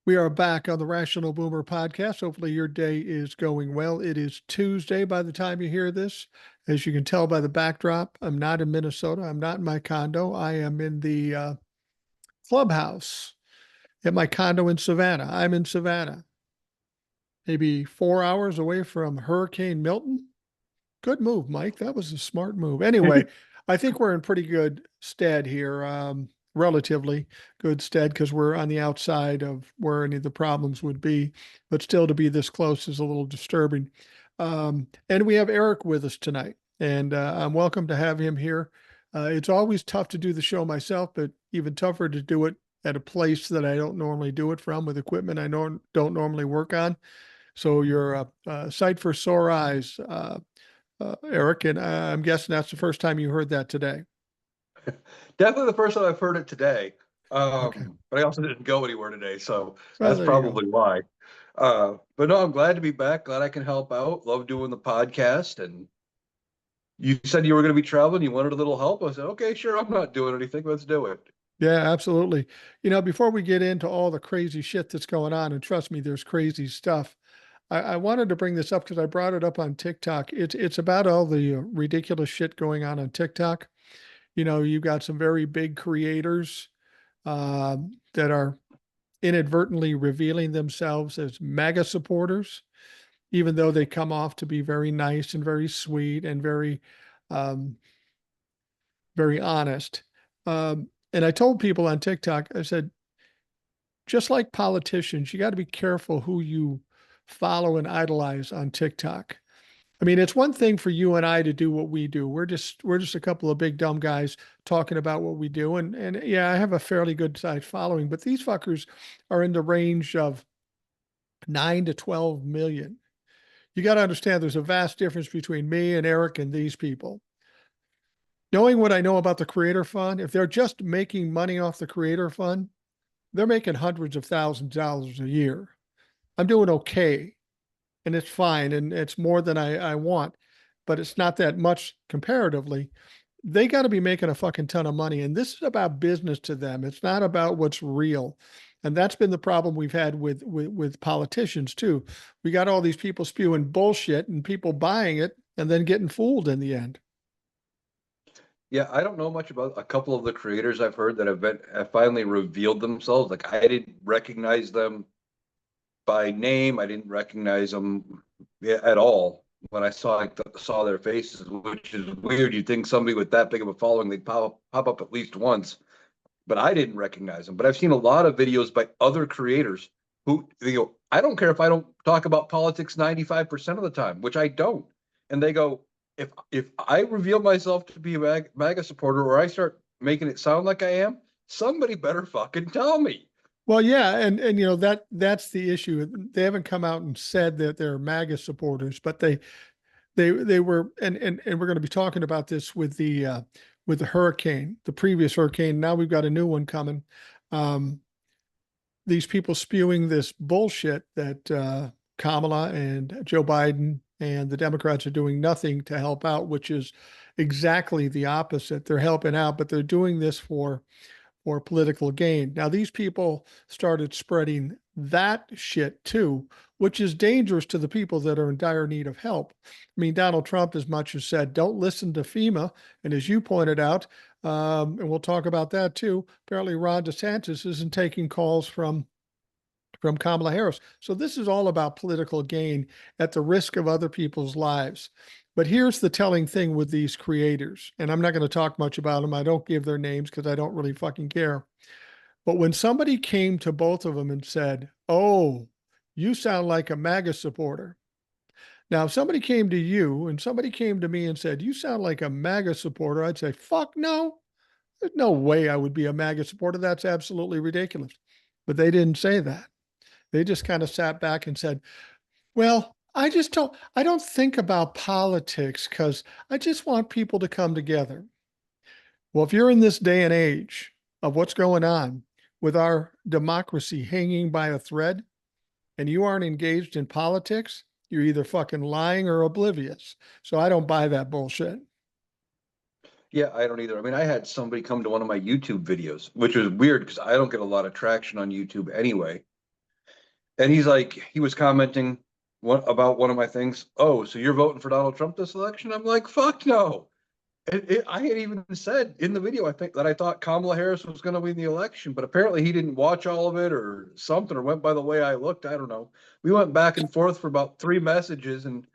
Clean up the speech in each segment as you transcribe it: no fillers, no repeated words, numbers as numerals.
We are back on the Rational Boomer podcast. Hopefully, your day is going well. It is Tuesday by the time you hear this. As you can tell by the backdrop, I'm not in Minnesota. I'm not in my condo. I am in the clubhouse at my condo in Savannah. I'm in Savannah, maybe 4 hours away from Hurricane Milton. Good move, Mike. That was a smart move. Anyway, I think we're in pretty good stead here, relatively good stead because we're on the outside of where any of the problems would be, but still to be this close is a little disturbing. And we have Eric with us tonight, and I'm welcome to have him here. It's always tough to do the show myself, but even tougher to do it at a place that I don't normally do it from with equipment I don't normally work on. So you're a sight for sore eyes. Eric, and I'm guessing that's the first time you heard that today. Definitely the first time I've heard it today. Okay. But I also didn't go anywhere today, so Well, that's there you go. probably why. But no, I'm glad to be back. Glad I can help out. Love doing the podcast. And you said you were going to be traveling. You wanted a little help. I said, okay, sure. I'm not doing anything. Let's do it. Yeah, absolutely. Before we get into all the crazy shit that's going on, and trust me, there's crazy stuff. I wanted to bring this up because I brought it up on TikTok. It's about all the ridiculous shit going on TikTok. You've got some very big creators that are inadvertently revealing themselves as MAGA supporters, even though they come off to be very nice and very sweet and um, very honest. And I told people on TikTok, I said, just like politicians, you got to be careful who you follow and idolize on TikTok. I mean, it's one thing for you and I to do what we do. We're just a couple of big dumb guys talking about what we do. And yeah, I have a fairly good sized following, but these fuckers are in the range of 9 to 12 million. You got to understand there's a vast difference between me and Eric and these people. Knowing what I know about the Creator Fund, if they're just making money off the Creator Fund, they're making hundreds of thousands of dollars a year. I'm doing okay, and it's fine, and it's more than I want, but it's not that much comparatively. They got to be making a fucking ton of money, and this is about business to them. It's not about what's real, and that's been the problem we've had with politicians too. We got all these people spewing bullshit and people buying it and then getting fooled in the end. Yeah, I don't know much about a couple of the creators I've heard that have finally revealed themselves. Like I didn't recognize them by name. I didn't recognize them at all when I saw their faces, which is weird. You'd think somebody with that big of a following, they'd pop up at least once, but I didn't recognize them. But I've seen a lot of videos by other creators who they go, I don't care if I don't talk about politics 95% of the time, which I don't. And they go, if I reveal myself to be a MAGA supporter or I start making it sound like I am, somebody better fucking tell me. Well, yeah, and that's the issue. They haven't come out and said that they're MAGA supporters, but they were, and we're going to be talking about this with the hurricane, the previous hurricane. Now we've got a new one coming. Um, these people spewing this bullshit that Kamala and Joe Biden and the Democrats are doing nothing to help out, which is exactly the opposite. They're helping out, but they're doing this for political gain. Now, these people started spreading that shit too, which is dangerous to the people that are in dire need of help. I mean, Donald Trump as much as said, don't listen to FEMA. And as you pointed out, and we'll talk about that too, apparently Ron DeSantis isn't taking calls from Kamala Harris. So this is all about political gain at the risk of other people's lives. But here's the telling thing with these creators, and I'm not going to talk much about them. I don't give their names because I don't really fucking care. But when somebody came to both of them and said, "Oh, you sound like a MAGA supporter." Now, if somebody came to you and somebody came to me and said, "You sound like a MAGA supporter," I'd say, "Fuck no. There's no way I would be a MAGA supporter. That's absolutely ridiculous." But they didn't say that. They just kind of sat back and said, well, I don't think about politics because I just want people to come together. Well, if you're in this day and age of what's going on with our democracy hanging by a thread and you aren't engaged in politics, you're either fucking lying or oblivious. So I don't buy that bullshit. Yeah, I don't either. I mean, I had somebody come to one of my YouTube videos, which was weird because I don't get a lot of traction on YouTube anyway. And he's like, he was commenting about one of my things. Oh, so you're voting for Donald Trump this election? I'm like, fuck no. I had even said in the video, I think that I thought Kamala Harris was going to win the election, but apparently he didn't watch all of it or something, or went by the way I looked. I don't know. We went back and forth for about 3 messages, and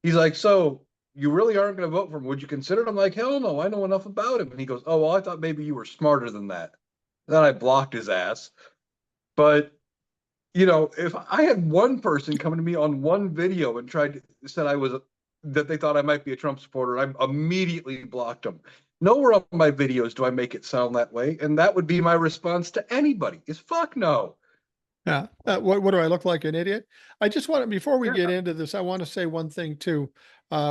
he's like, "So you really aren't going to vote for him? Would you consider it?" I'm like, "Hell no, I know enough about him." And he goes, "Oh, well, I thought maybe you were smarter than that." Then I blocked his ass. But if I had one person coming to me on one video and said I was that they thought I might be a Trump supporter, I immediately blocked them. Nowhere on my videos do I make it sound that way, and that would be my response to anybody: is fuck no. Yeah. What do I look like, an idiot? I just want to, before we Yeah. get into this, I want to say one thing too.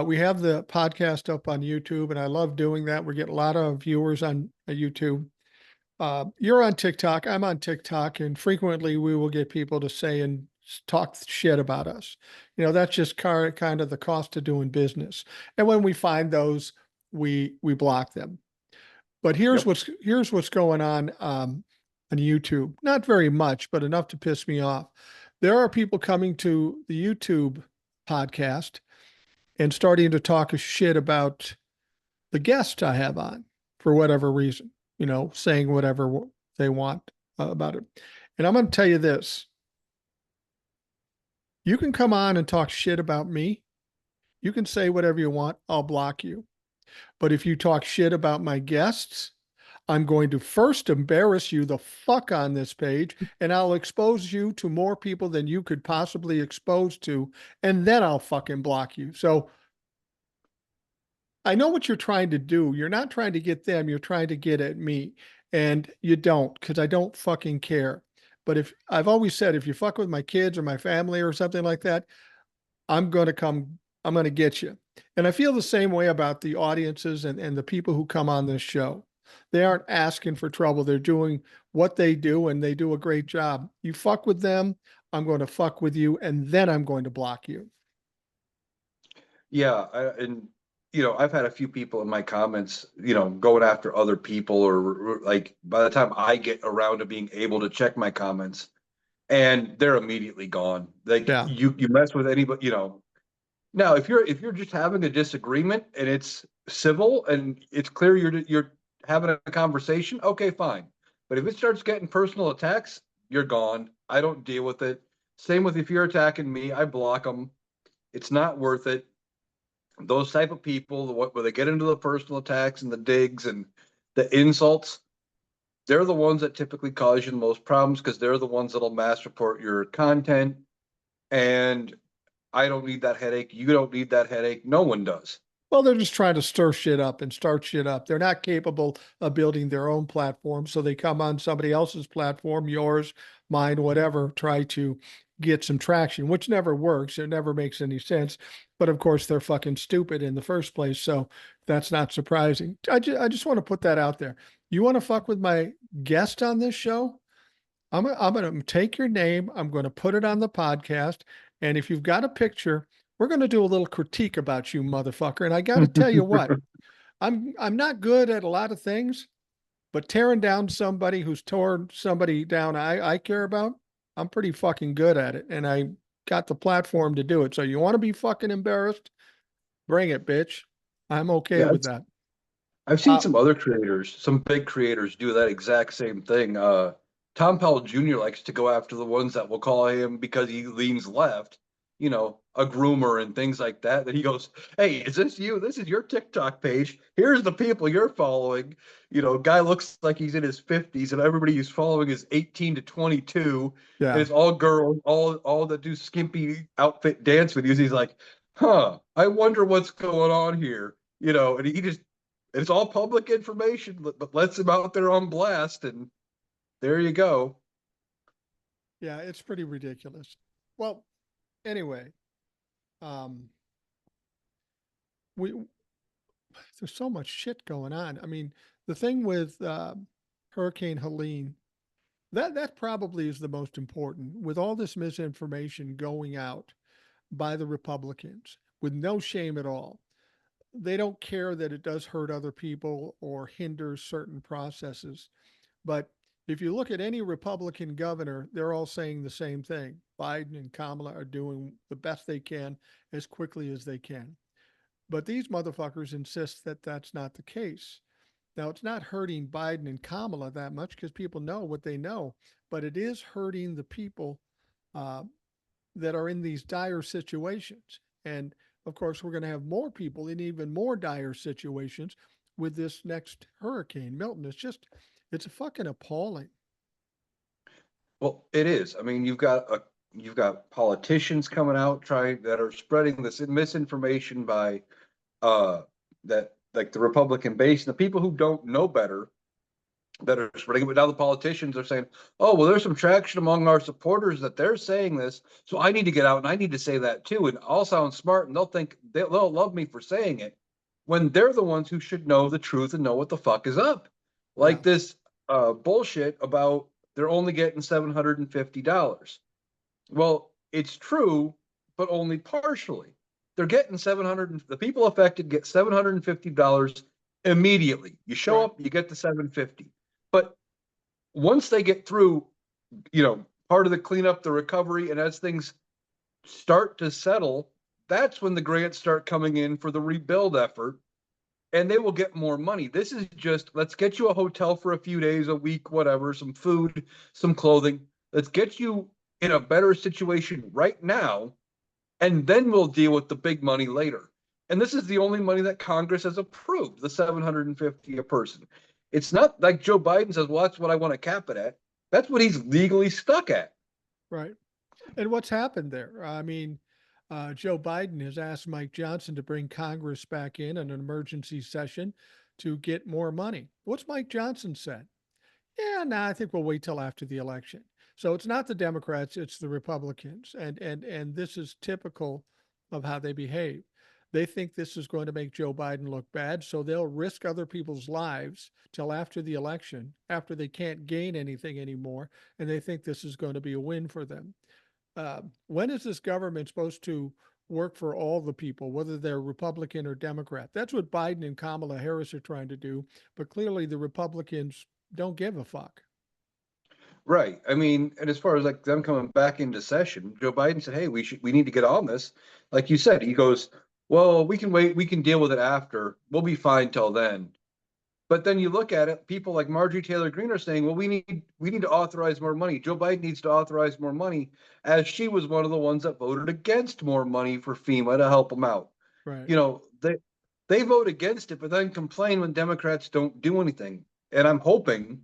We have the podcast up on YouTube, and I love doing that. We're getting a lot of viewers on YouTube. You're on TikTok. I'm on TikTok, and frequently we will get people to say and talk shit about us. That's just kind of the cost of doing business. And when we find those, we block them. But Yep. here's what's going on YouTube. Not very much, but enough to piss me off. There are people coming to the YouTube podcast and starting to talk a shit about the guest I have on for whatever reason, saying whatever they want about it. And I'm going to tell you this: you can come on and talk shit about me. You can say whatever you want. I'll block you. But if you talk shit about my guests, I'm going to first embarrass you the fuck on this page, and I'll expose you to more people than you could possibly expose to, and then I'll fucking block you. So I know what you're trying to do. You're not trying to get them, you're trying to get at me. And you don't, because I don't fucking care. But if I've always said, if you fuck with my kids or my family or something like that, I'm going to get you. And I feel the same way about the audiences and the people who come on this show. They aren't asking for trouble. They're doing what they do, and they do a great job. You fuck with them, I'm going to fuck with you, and then I'm going to block you. Yeah, and I've had a few people in my comments, going after other people, or like by the time I get around to being able to check my comments, and they're immediately gone. Like Yeah. you mess with anybody. Now, if you're just having a disagreement and it's civil and it's clear you're having a conversation, okay, fine. But if it starts getting personal attacks, you're gone. I don't deal with it. Same with if you're attacking me, I block them. It's not worth it. Those type of people, where they get into the personal attacks and the digs and the insults, they're the ones that typically cause you the most problems, because they're the ones that'll mass report your content. And I don't need that headache. You don't need that headache. No one does. Well, they're just trying to stir shit up and start shit up. They're not capable of building their own platform. So they come on somebody else's platform, yours, mine, whatever, try to get some traction, which never works. It never makes any sense. But of course, they're fucking stupid in the first place. So that's not surprising. I just want to put that out there. You want to fuck with my guest on this show? I'm going to take your name. I'm going to put it on the podcast. And if you've got a picture, we're going to do a little critique about you, motherfucker. And I got to tell you what, I'm not good at a lot of things, but tearing down somebody who's torn somebody down I care about, I'm pretty fucking good at it. And I got the platform to do it. So you want to be fucking embarrassed? Bring it, bitch. I'm okay Yeah, with that. I've seen Uh, some other creators, some big creators do that exact same thing. Tom Powell Jr. likes to go after the ones that will call him, because he leans left, a groomer and things like that. That he goes, "Hey, is this you? This is your TikTok page. Here's the people you're following." Guy looks like he's in his 50s, and everybody he's following is 18 to 22. And yeah. it's all girls, all that do skimpy outfit dance videos. He's like, "Huh, I wonder what's going on here." And he just it's all public information, but lets them out there on blast, and there you go. Yeah. It's pretty ridiculous. Well, anyway, um, we there's so much shit going on. I mean, the thing with Hurricane Helene, that probably is the most important. With all this misinformation going out by the Republicans with no shame at all, they don't care that it does hurt other people or hinders certain processes. But If you look at any Republican governor, they're all saying the same thing. Biden and Kamala are doing the best they can as quickly as they can. But these motherfuckers insist that that's not the case. Now, it's not hurting Biden and Kamala that much because people know what they know, but it is hurting the people uh, that are in these dire situations. And of course, we're going to have more people in even more dire situations with this next hurricane. Milton, it's fucking appalling. Well, it is. I mean, you've got politicians coming out trying that are spreading this misinformation by that like the Republican base and the people who don't know better that are spreading it. But now the politicians are saying, "Oh, well, there's some traction among our supporters that they're saying this, so I need to get out and I need to say that too." And I'll sound smart, and they'll think they'll love me for saying it, when they're the ones who should know the truth and know what the fuck is up. Yeah, Like this bullshit about they're only getting $750. Well, it's true, but only partially. They're getting 700, the people affected get $750 immediately. You show right, up, you get the 750. But once they get through, part of the cleanup, the recovery, and as things start to settle, that's when the grants start coming in for the rebuild effort, and they will get more money. This is just, let's get you a hotel for a few days, a week, whatever, some food, some clothing. Let's get you in a better situation right now, and then we'll deal with the big money later. And this is the only money that Congress has approved, the 750 a person. It's not like Joe Biden says, well, that's what I want to cap it at. That's what he's legally stuck at. right. And what's happened there? I mean, Joe Biden has asked Mike Johnson to bring Congress back in an emergency session to get more money. What's Mike Johnson said? Yeah, no, I think we'll wait till after the election. So it's not the Democrats, it's the Republicans. And this is typical of how they behave. They think this is going to make Joe Biden look bad, so they'll risk other people's lives till after the election, after they can't gain anything anymore, and they think this is going to be a win for them. When is this government supposed to work for all the people, whether they're Republican or Democrat? That's what Biden and Kamala Harris are trying to do, but clearly the Republicans don't give a fuck. Right. I mean, and as far as like them coming back into session, Joe Biden said, "Hey, we need to get on this." Like you said, he goes, "Well, we can wait. We can deal with it after. We'll be fine till then." But then you look at it, people like Marjorie Taylor Greene are saying, "Well, we need to authorize more money. Joe Biden needs to authorize more money," as she was one of the ones that voted against more money for FEMA to help them out. Right. You know, they vote against it, but then complain when Democrats don't do anything. And I'm hoping,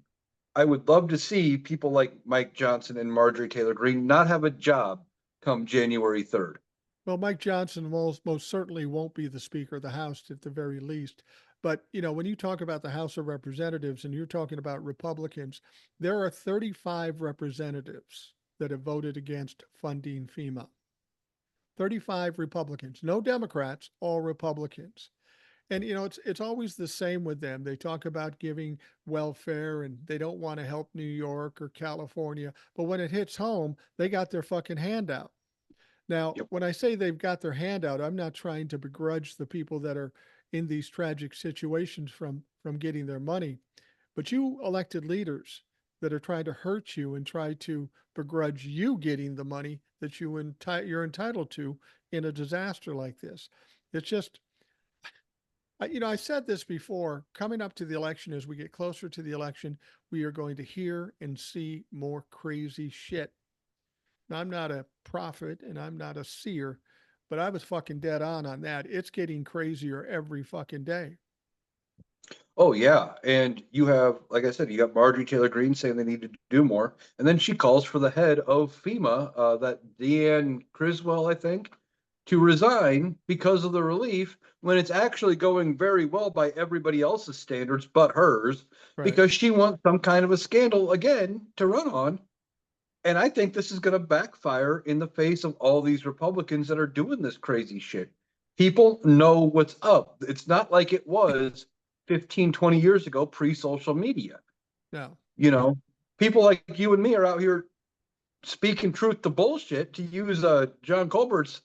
I would love to see people like Mike Johnson and Marjorie Taylor Greene not have a job come January 3rd. Well, Mike Johnson most certainly won't be the Speaker of the House at the very least. But, when you talk about the House of Representatives and you're talking about Republicans, there are 35 representatives that have voted against funding FEMA. 35 Republicans, no Democrats, all Republicans. And it's always the same with them. They talk about giving welfare and they don't want to help New York or California, but when it hits home, they got their fucking hand out. Now, Yep. when I say they've got their hand out, I'm not trying to begrudge the people that are in these tragic situations from getting their money, but you elected leaders that are trying to hurt you and try to begrudge you getting the money that you're entitled to in a disaster like this. It's just, I said this before, coming up to the election, as we get closer to the election, we are going to hear and see more crazy shit. Now, I'm not a prophet and I'm not a seer, but I was fucking dead on that. It's getting crazier every fucking day. Oh yeah, and you have, like I said, you got Marjorie Taylor Greene saying they need to do more, and then she calls for the head of FEMA, that Deanne Criswell, I think, to resign because of the relief, when it's actually going very well by everybody else's standards but hers, Right. because she wants some kind of a scandal again to run on. And I think this is going to backfire in the face of all these Republicans that are doing this crazy shit. People know what's up. It's not like it was 15, 20 years ago, pre-social media. No. You know, people like you and me are out here speaking truth to bullshit, to use John Colbert's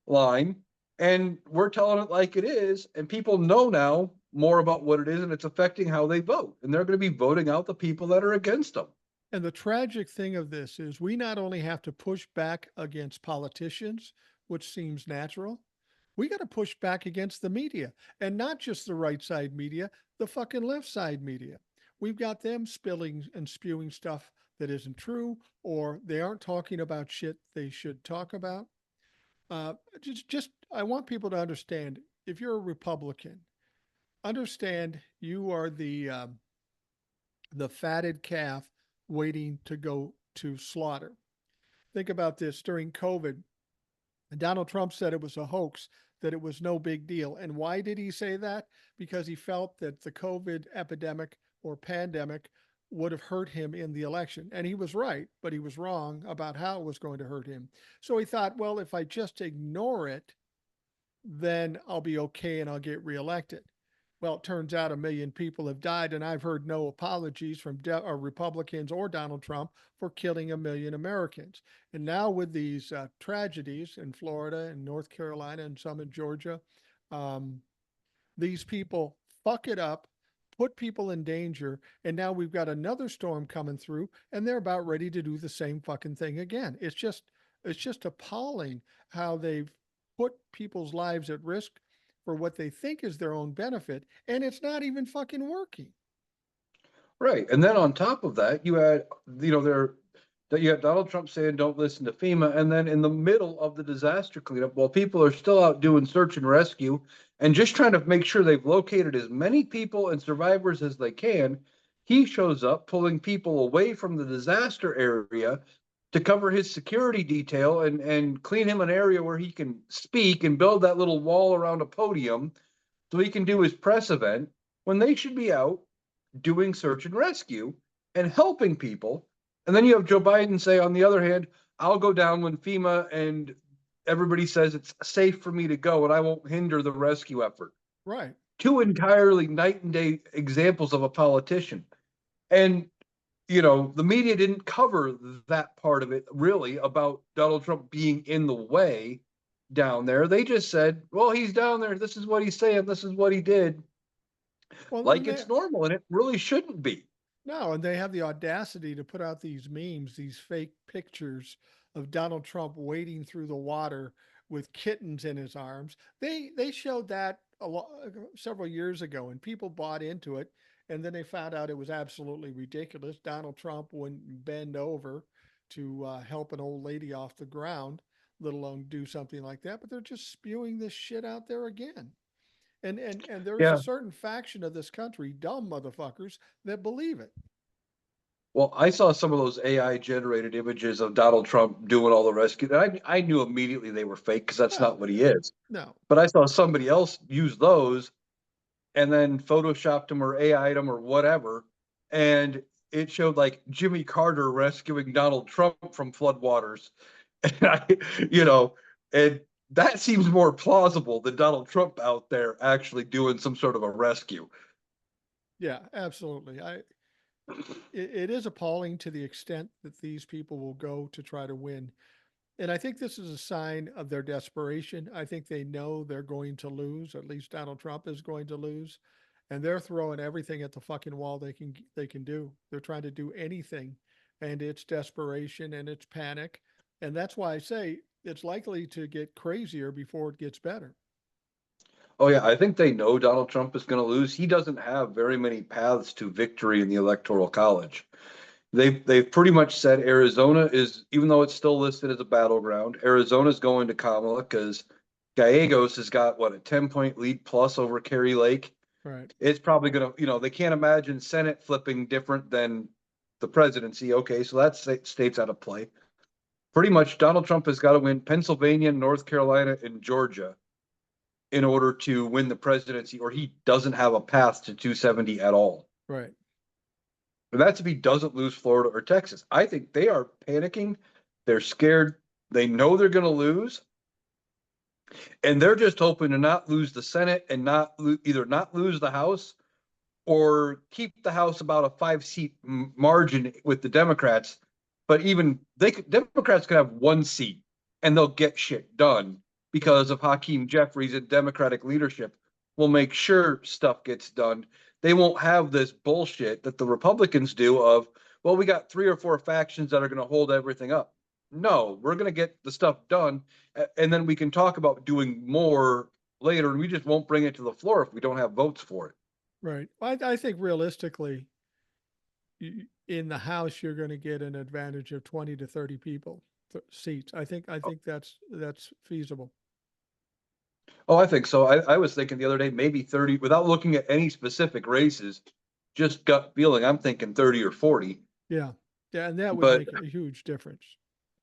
line, and we're telling it like it is. And people know now more about what it is, and it's affecting how they vote. And they're going to be voting out the people that are against them. And the tragic thing of this is we not only have to push back against politicians, which seems natural, we got to push back against the media, and not just the right side media, the fucking left side media. We've got them spilling and spewing stuff that isn't true, or they aren't talking about shit they should talk about. I want people to understand, if you're a Republican, understand you are the fatted calf waiting to go to slaughter. Think about this during COVID. Donald Trump said it was a hoax, that it was no big deal. And why did he say that? Because he felt that the COVID epidemic or pandemic would have hurt him in the election. And he was right, but he was wrong about how it was going to hurt him. So he thought, well, if I just ignore it, then I'll be okay and I'll get reelected. Well, it turns out a million people have died, and I've heard no apologies from Republicans or Donald Trump for killing a million Americans. And now, with these tragedies in Florida and North Carolina and some in Georgia, um, these people fuck it up, put people in danger, and now we've got another storm coming through, and they're about ready to do the same fucking thing again. It's just appalling how they've put people's lives at risk for what they think is their own benefit, and it's not even fucking working. Right. And then on top of that, you had, there that you had Donald Trump saying don't listen to FEMA. And then in the middle of the disaster cleanup, while people are still out doing search and rescue and just trying to make sure they've located as many people and survivors as they can, he shows up pulling people away from the disaster area to cover his security detail and clean him an area where he can speak and build that little wall around a podium so he can do his press event when they should be out doing search and rescue and helping people. And then you have Joe Biden say, on the other hand, I'll go down when FEMA and everybody says it's safe for me to go and I won't hinder the rescue effort. Right. Two entirely night and day examples of a politician. And, the media didn't cover that part of it really about Donald Trump being in the way down there. They just said, well, he's down there. This is what he's saying. This is what he did. Well, Like it's normal, and it really shouldn't be. no, and they have the audacity to put out these memes, these fake pictures of Donald Trump wading through the water with kittens in his arms. They showed that several years ago, and people bought into it. And then they found out it was absolutely ridiculous. Donald Trump wouldn't bend over to help an old lady off the ground, let alone do something like that. But they're just spewing this shit out there again. And there's a Yeah. certain faction of this country, dumb motherfuckers, that believe it. Well, I saw some of those AI generated images of Donald Trump doing all the rescue. And I knew immediately they were fake because that's No, not what he is. no. But I saw somebody else use those and then photoshopped them or AI'd them or whatever. And it showed like Jimmy Carter rescuing Donald Trump from floodwaters. And and that seems more plausible than Donald Trump out there actually doing some sort of a rescue. Yeah, absolutely. It is appalling to the extent that these people will go to try to win. And I think this is a sign of their desperation. I think they know they're going to lose. At least Donald Trump is going to lose, and they're throwing everything at the fucking wall they can do. They're trying to do anything, and it's desperation and it's panic, and that's why I say it's likely to get crazier before it gets better. Oh yeah, I think they know Donald Trump is going to lose. He doesn't have very many paths to victory in the Electoral College. They've pretty much said Arizona is, even though it's still listed as a battleground, Arizona's going to Kamala because Gallegos has got what, a 10-point lead plus over Kerry Lake. Right. It's probably going to, they can't imagine Senate flipping different than the presidency. Okay, so that state's out of play. Pretty much Donald Trump has got to win Pennsylvania, North Carolina, and Georgia in order to win the presidency, or he doesn't have a path to 270 at all. Right. And that's if he doesn't lose Florida or Texas. I think they are panicking. They're scared. They know they're going to lose. And they're just hoping to not lose the Senate and either not lose the House or keep the House about a 5-seat margin with the Democrats. But even Democrats could have 1 seat and they'll get shit done because of Hakeem Jeffries and Democratic leadership will make sure stuff gets done. They won't have this bullshit that the Republicans do of, well, we got 3 or 4 factions that are going to hold everything up. No, we're going to get the stuff done, and then we can talk about doing more later, and we just won't bring it to the floor if we don't have votes for it. Right. I think realistically, in the House, you're going to get an advantage of 20 to 30 people seats. I think that's feasible. Oh, I think so. I was thinking the other day, maybe 30, without looking at any specific races, just gut feeling, I'm thinking 30 or 40. Yeah. Yeah. And that would But make a huge difference.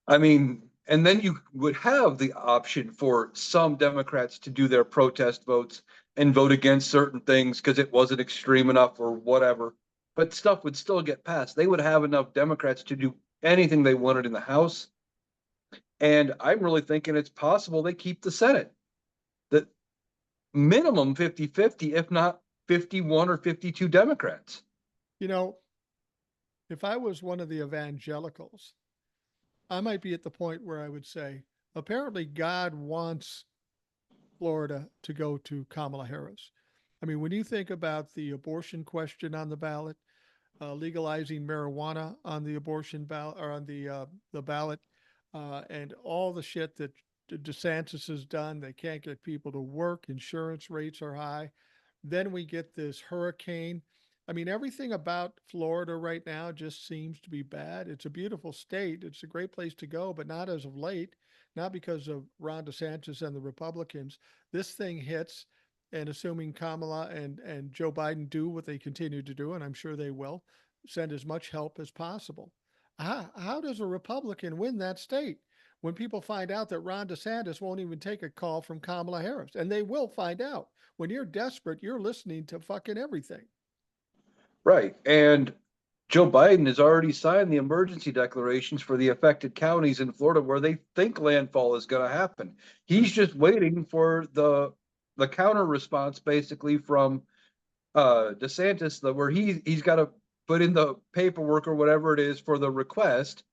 I mean, and then you would have the option for some Democrats to do their protest votes and vote against certain things because it wasn't extreme enough or whatever. But stuff would still get passed. They would have enough Democrats to do anything they wanted in the House. And I'm really thinking it's possible they keep the Senate. That minimum 50-50, if not 51 or 52 Democrats. You know, if I was one of the evangelicals, I might be at the point where I would say, apparently God wants Florida to go to Kamala Harris. I mean, when you think about the abortion question on the ballot, legalizing marijuana on the abortion ballot or on the ballot, and all the shit that DeSantis has done, they can't get people to work. Insurance rates are high. Then we get this hurricane. I mean, everything about Florida right now just seems to be bad. It's a beautiful state. It's a great place to go, but not as of late, not because of Ron DeSantis and the Republicans. This thing hits, and assuming Kamala and Joe Biden do what they continue to do, and I'm sure they will, send as much help as possible. How does a Republican win that state when people find out that Ron DeSantis won't even take a call from Kamala Harris? And they will find out. When you're desperate, you're listening to fucking everything. Right. And Joe Biden has already signed the emergency declarations for the affected counties in Florida where they think landfall is going to happen. He's just waiting for the counter response basically from DeSantis, where he's got to put in the paperwork or whatever it is for the request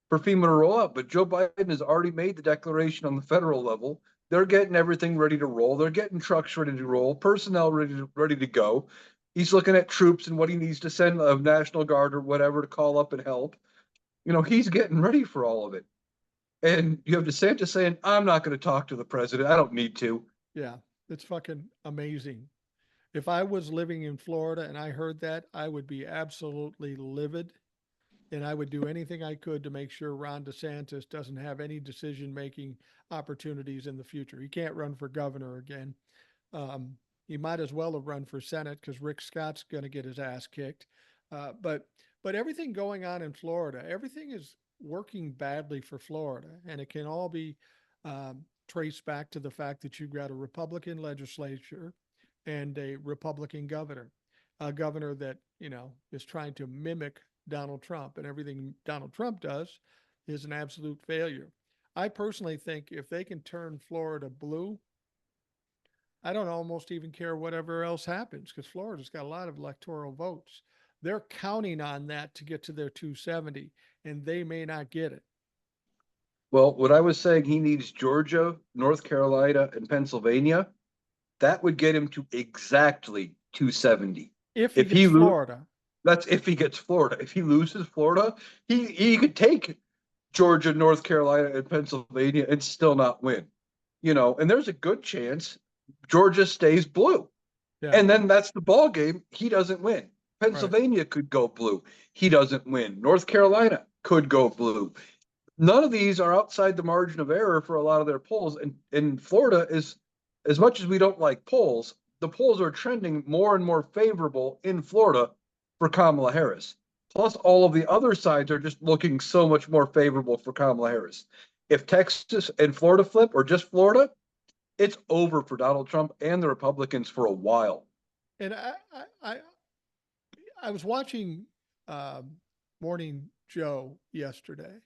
for FEMA to roll out. But Joe Biden has already made the declaration on the federal level. They're getting everything ready to roll. They're getting trucks ready to roll, personnel ready to go. He's looking at troops and what he needs to send of National Guard or whatever to call up and help. You know, he's getting ready for all of it. And you have DeSantis saying, I'm not going to talk to the president. I don't need to. Yeah, it's fucking amazing. If I was living in Florida and I heard that, I would be absolutely livid. And I would do anything I could to make sure Ron DeSantis doesn't have any decision making opportunities in the future. He can't run for governor again. Um, he might as well have run for Senate because Rick Scott's going to get his ass kicked. Uh, but but everything going on in Florida, everything is working badly for Florida, and it can all be traced back to the fact that you've got a Republican legislature and a Republican governor, a governor that is trying to mimic Donald Trump, and everything Donald Trump does is an absolute failure. I personally think if they can turn Florida blue, I don't almost even care whatever else happens because Florida's got a lot of electoral votes. They're counting on that to get to their 270, and they may not get it. Well, what I was saying, he needs Georgia, North Carolina, and Pennsylvania. That would get him to exactly 270. If he If he gets lo- Florida, That's if he gets Florida. If he loses Florida, he could take Georgia, North Carolina, and Pennsylvania and still not win. You know, and there's a good chance Georgia stays blue. yeah, And then that's the ball game. He doesn't win. right. Pennsylvania could go blue. He doesn't win. North Carolina could go blue. None of these are outside the margin of error for a lot of their polls. And in Florida is, as much as we don't like polls, the polls are trending more and more favorable in Florida for Kamala Harris. Plus, all of the other sides are just looking so much more favorable for Kamala Harris. If Texas and Florida flip, or just Florida, it's over for Donald Trump and the Republicans for a while. And I was watching um, Morning Joe yesterday,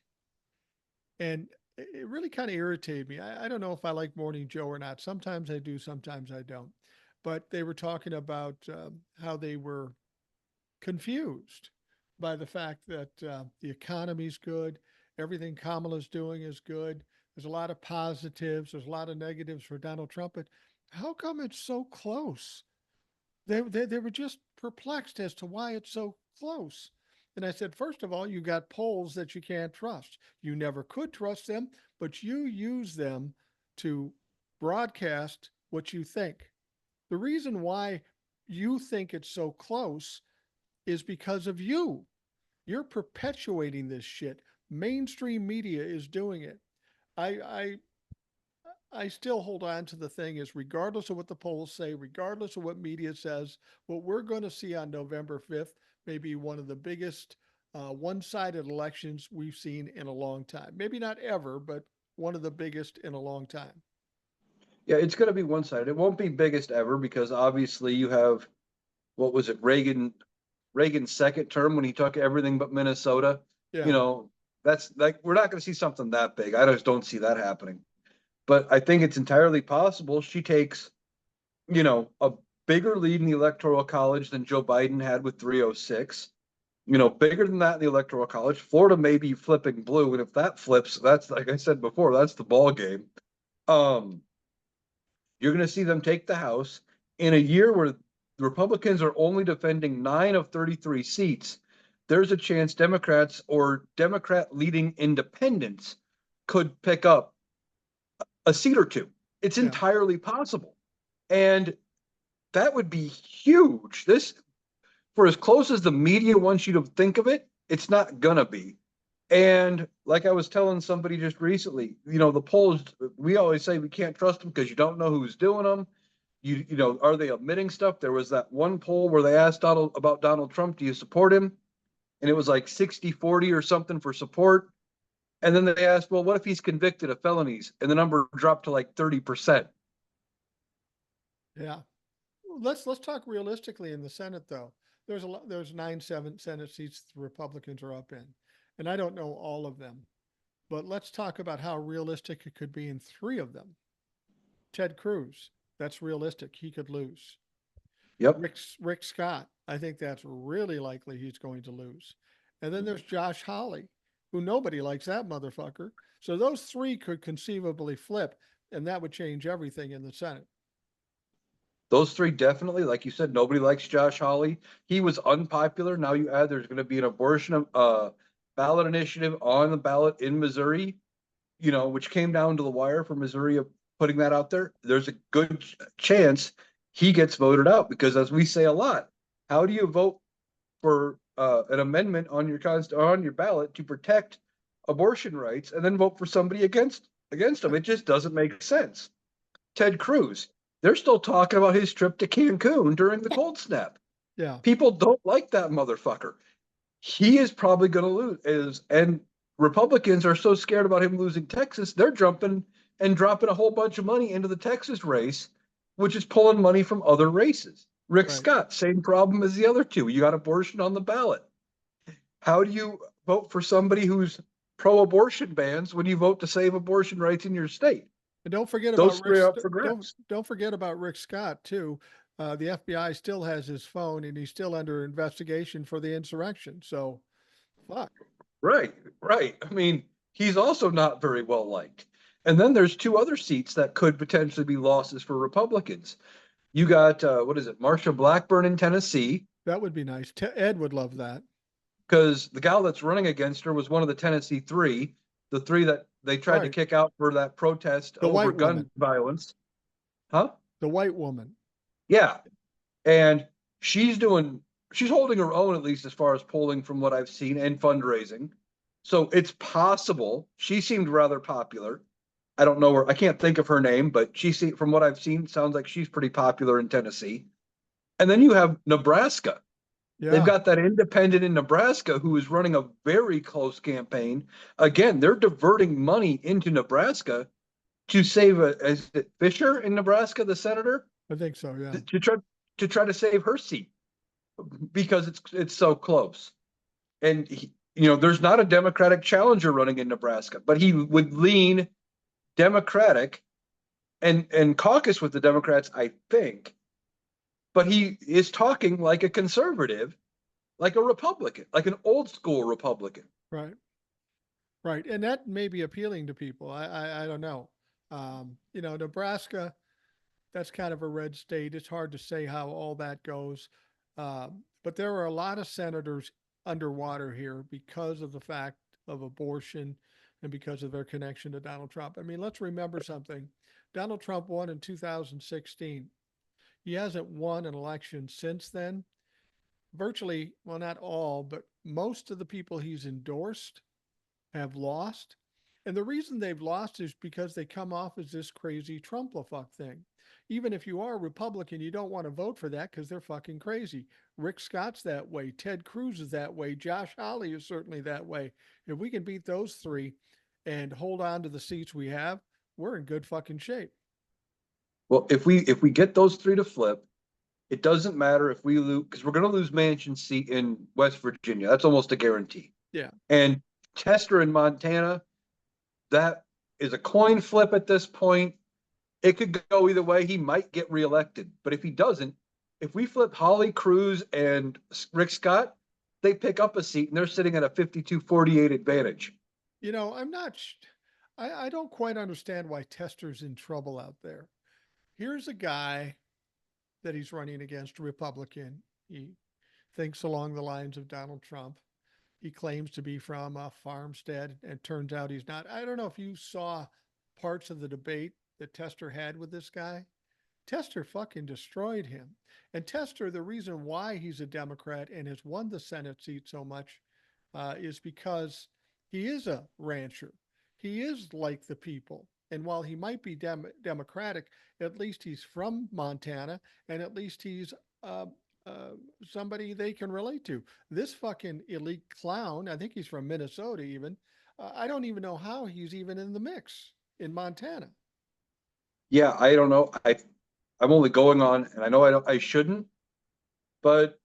and it really kind of irritated me. I don't know if I like Morning Joe or not. Sometimes I do, sometimes I don't. But they were talking about how they were confused by the fact that the economy's good, everything Kamala's doing is good. There's a lot of positives, there's a lot of negatives for Donald Trump, but how come it's so close? They were just perplexed as to why it's so close. And I said, first of all, you got polls that you can't trust. You never could trust them, but you use them to broadcast what you think. The reason why you think it's so close is because of you. You're perpetuating this shit. Mainstream media is doing it. I I still hold on to the thing is regardless of what the polls say, regardless of what media says, what we're going to see on November 5th may be one of the biggest one-sided elections we've seen in a long time. Maybe not ever, but one of the biggest in a long time. Yeah, it's going to be one-sided. It won't be biggest ever because obviously you have, what was it, Reagan's second term when he took everything but Minnesota. You Yeah, know, that's like we're not going to see something that big. I just don't see that happening. But I think it's entirely possible she takes, a bigger lead in the electoral college than Joe Biden had with 306. Bigger than that in the electoral college. Florida may be flipping blue, and if that flips, that's like I said before, that's the ball game. Um, you're going to see them take the House in a year where the Republicans are only defending 9 of 33 seats. There's a chance Democrats or Democrat leading independents could pick up a seat or two. It's yeah. entirely possible. And that would be huge. This, for as close as the media wants you to think of it, it's not going to be. And like I was telling somebody just recently, the polls, we always say we can't trust them because you don't know who's doing them. Are they omitting stuff? There was that one poll where they asked Donald Trump, do you support him? And it was like 60-40 or something for support. And then they asked, well, what if he's convicted of felonies? And the number dropped to like 30%. Yeah. Let's talk realistically in the Senate though. There's 9 Senate seats the Republicans are up in. And I don't know all of them. But let's talk about how realistic it could be in 3 of them. Ted Cruz, that's realistic. He could lose. Yep. Rick Scott, I think that's really likely he's going to lose. And then there's Josh Hawley, who nobody likes that motherfucker. So those 3 could conceivably flip, and that would change everything in the Senate. Those 3 definitely, like you said, nobody likes Josh Hawley. He was unpopular. Now you add there's going to be an abortion ballot initiative on the ballot in Missouri, which came down to the wire for Missouri of putting that out there. There's a good chance he gets voted out because, as we say a lot, how do you vote for an amendment on your ballot to protect abortion rights and then vote for somebody against them? It just doesn't make sense. Ted Cruz, they're still talking about his trip to Cancun during the cold snap. Yeah. People don't like that motherfucker. He is probably going to lose. And Republicans are so scared about him losing Texas, they're jumping and dropping a whole bunch of money into the Texas race, which is pulling money from other races. Rick Right. Scott, same problem as the other 2. You got abortion on the ballot. How do you vote for somebody who's pro-abortion bans when you vote to save abortion rights in your state? And don't forget about Those 3 are up for don't grabs. don't forget about Rick Scott too. The FBI still has his phone, and he's still under investigation for the insurrection. So, fuck. Right, right. I mean, he's also not very well liked. And then there's 2 other seats that could potentially be losses for Republicans. You got what is it, Marsha Blackburn in Tennessee, That would be nice. Ed would love that. because the gal that's running against her was one of the Tennessee 3, the 3 that they tried to Right. kick out for that protest The over white gun woman. violence. Huh? The white woman. Yeah. And she's holding her own, at least as far as polling from what I've seen and fundraising. So it's possible. She seemed rather popular. I don't know her. I can't think of her name, but from what I've seen, sounds like she's pretty popular in Tennessee. And then you have Nebraska. They've Yeah. got that independent in Nebraska who is running a very close campaign. Again, they're diverting money into Nebraska to save is it Fisher in Nebraska, the senator, I think so. Yeah. to try to save her seat because it's so close. And there's not a Democratic challenger running in Nebraska, but he would lean Democratic and caucus with the Democrats, I think. But he is talking like a conservative, like a Republican, like an old school Republican. Right. Right. And that may be appealing to people. I don't know. Nebraska, that's kind of a red state. It's hard to say how all that goes. But there are a lot of senators underwater here because of the fact of abortion and because of their connection to Donald Trump. I mean, let's remember something. Donald Trump won in 2016. He hasn't won an election since then. Virtually, well, not all, but most of the people he's endorsed have lost. And the reason they've lost is because they come off as this crazy Trump-la-fuck thing. Even if you are a Republican, you don't want to vote for that because they're fucking crazy. Rick Scott's that way. Ted Cruz is that way. Josh Hawley is certainly that way. If we can beat those three and hold on to the seats we have, we're in good fucking shape. Well, if we get those three to flip, it doesn't matter if we lose because we're going to lose Manchin's seat in West Virginia. That's almost a guarantee. Yeah. And Tester in Montana, that is a coin flip at this point. It could go either way. He might get reelected, but if he doesn't, if we flip Holly Cruz and Rick Scott, they pick up a seat and they're sitting at a 52-48 advantage. You know, I don't quite understand why Tester's in trouble out there. Here's a guy that he's running against, a Republican. He thinks along the lines of Donald Trump. He claims to be from a farmstead, and turns out he's not. I don't know if you saw parts of the debate that Tester had with this guy. Tester fucking destroyed him. And Tester, the reason why he's a Democrat and has won the Senate seat so much is because he is a rancher. He is like the people. And while he might be Democratic, at least he's from Montana, and at least he's uh, somebody they can relate to. This fucking elite clown, I think he's from Minnesota even. I don't even know how he's even in the mix in Montana. Yeah, I don't know. I'm only going on, and I know I shouldn't, but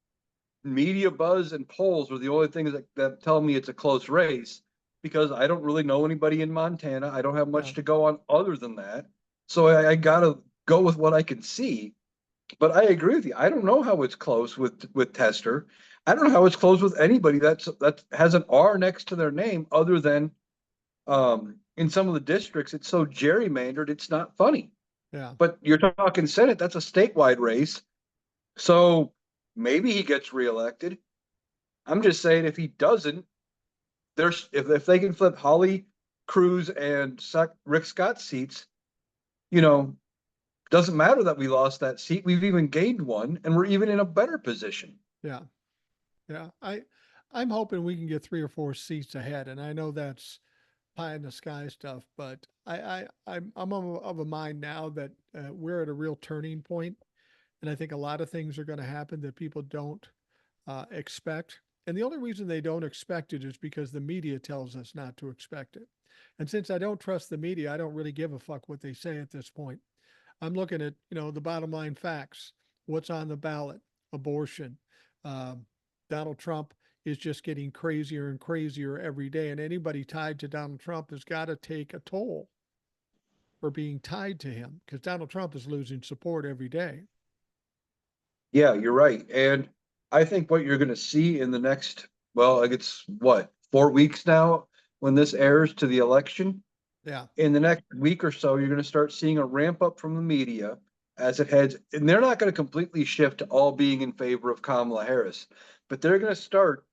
media buzz and polls are the only things that tell me it's a close race because I don't really know anybody in Montana. I don't have Yeah. much to go on other than that. So I gotta go with what I can see. But I agree with you. I don't know how it's close with Tester. I don't know how it's close with anybody that has an R next to their name other than in some of the districts it's so gerrymandered it's not funny. Yeah. But you're talking Senate, that's a statewide race. So maybe he gets reelected. I'm just saying if he doesn't, if they can flip Holly Cruz and Rick Scott's seats, you know, doesn't matter that we lost that seat. We've even gained one, and we're even in a better position. Yeah. Yeah. I'm hoping we can get 3 or 4 seats ahead. And I know that's pie in the sky stuff, but I'm of a mind now that we're at a real turning point, and I think a lot of things are going to happen that people don't expect. And the only reason they don't expect it is because the media tells us not to expect it. And since I don't trust the media, I don't really give a fuck what they say at this point. I'm looking at, the bottom line facts, what's on the ballot, abortion. Um, Donald Trump is just getting crazier and crazier every day. And anybody tied to Donald Trump has got to take a toll for being tied to him because Donald Trump is losing support every day. Yeah, you're right. And I think what you're going to see in the next, well, like it's what, 4 weeks now when this airs to the election. Yeah. In the next week or so, you're going to start seeing a ramp up from the media as it heads, and they're not going to completely shift to all being in favor of Kamala Harris, but they're going to start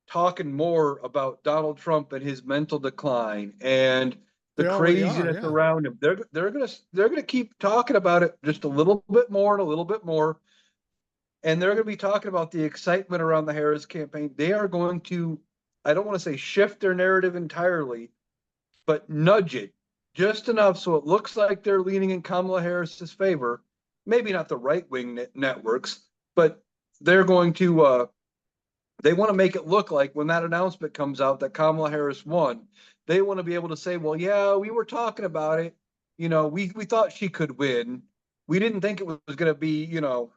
talking more about Donald Trump and his mental decline and the They already are. craziness Yeah. around him. They're gonna keep talking about it just a little bit more and a little bit more, and they're gonna be talking about the excitement around the Harris campaign. They are going to, I don't want to say shift their narrative entirely, but nudge it just enough so it looks like they're leaning in Kamala Harris's favor. Maybe not the right wing networks, but they're going to they want to make it look like when that announcement comes out that Kamala Harris won, they want to be able to say, well, yeah, we were talking about it. We thought she could win. We didn't think it was going to be, an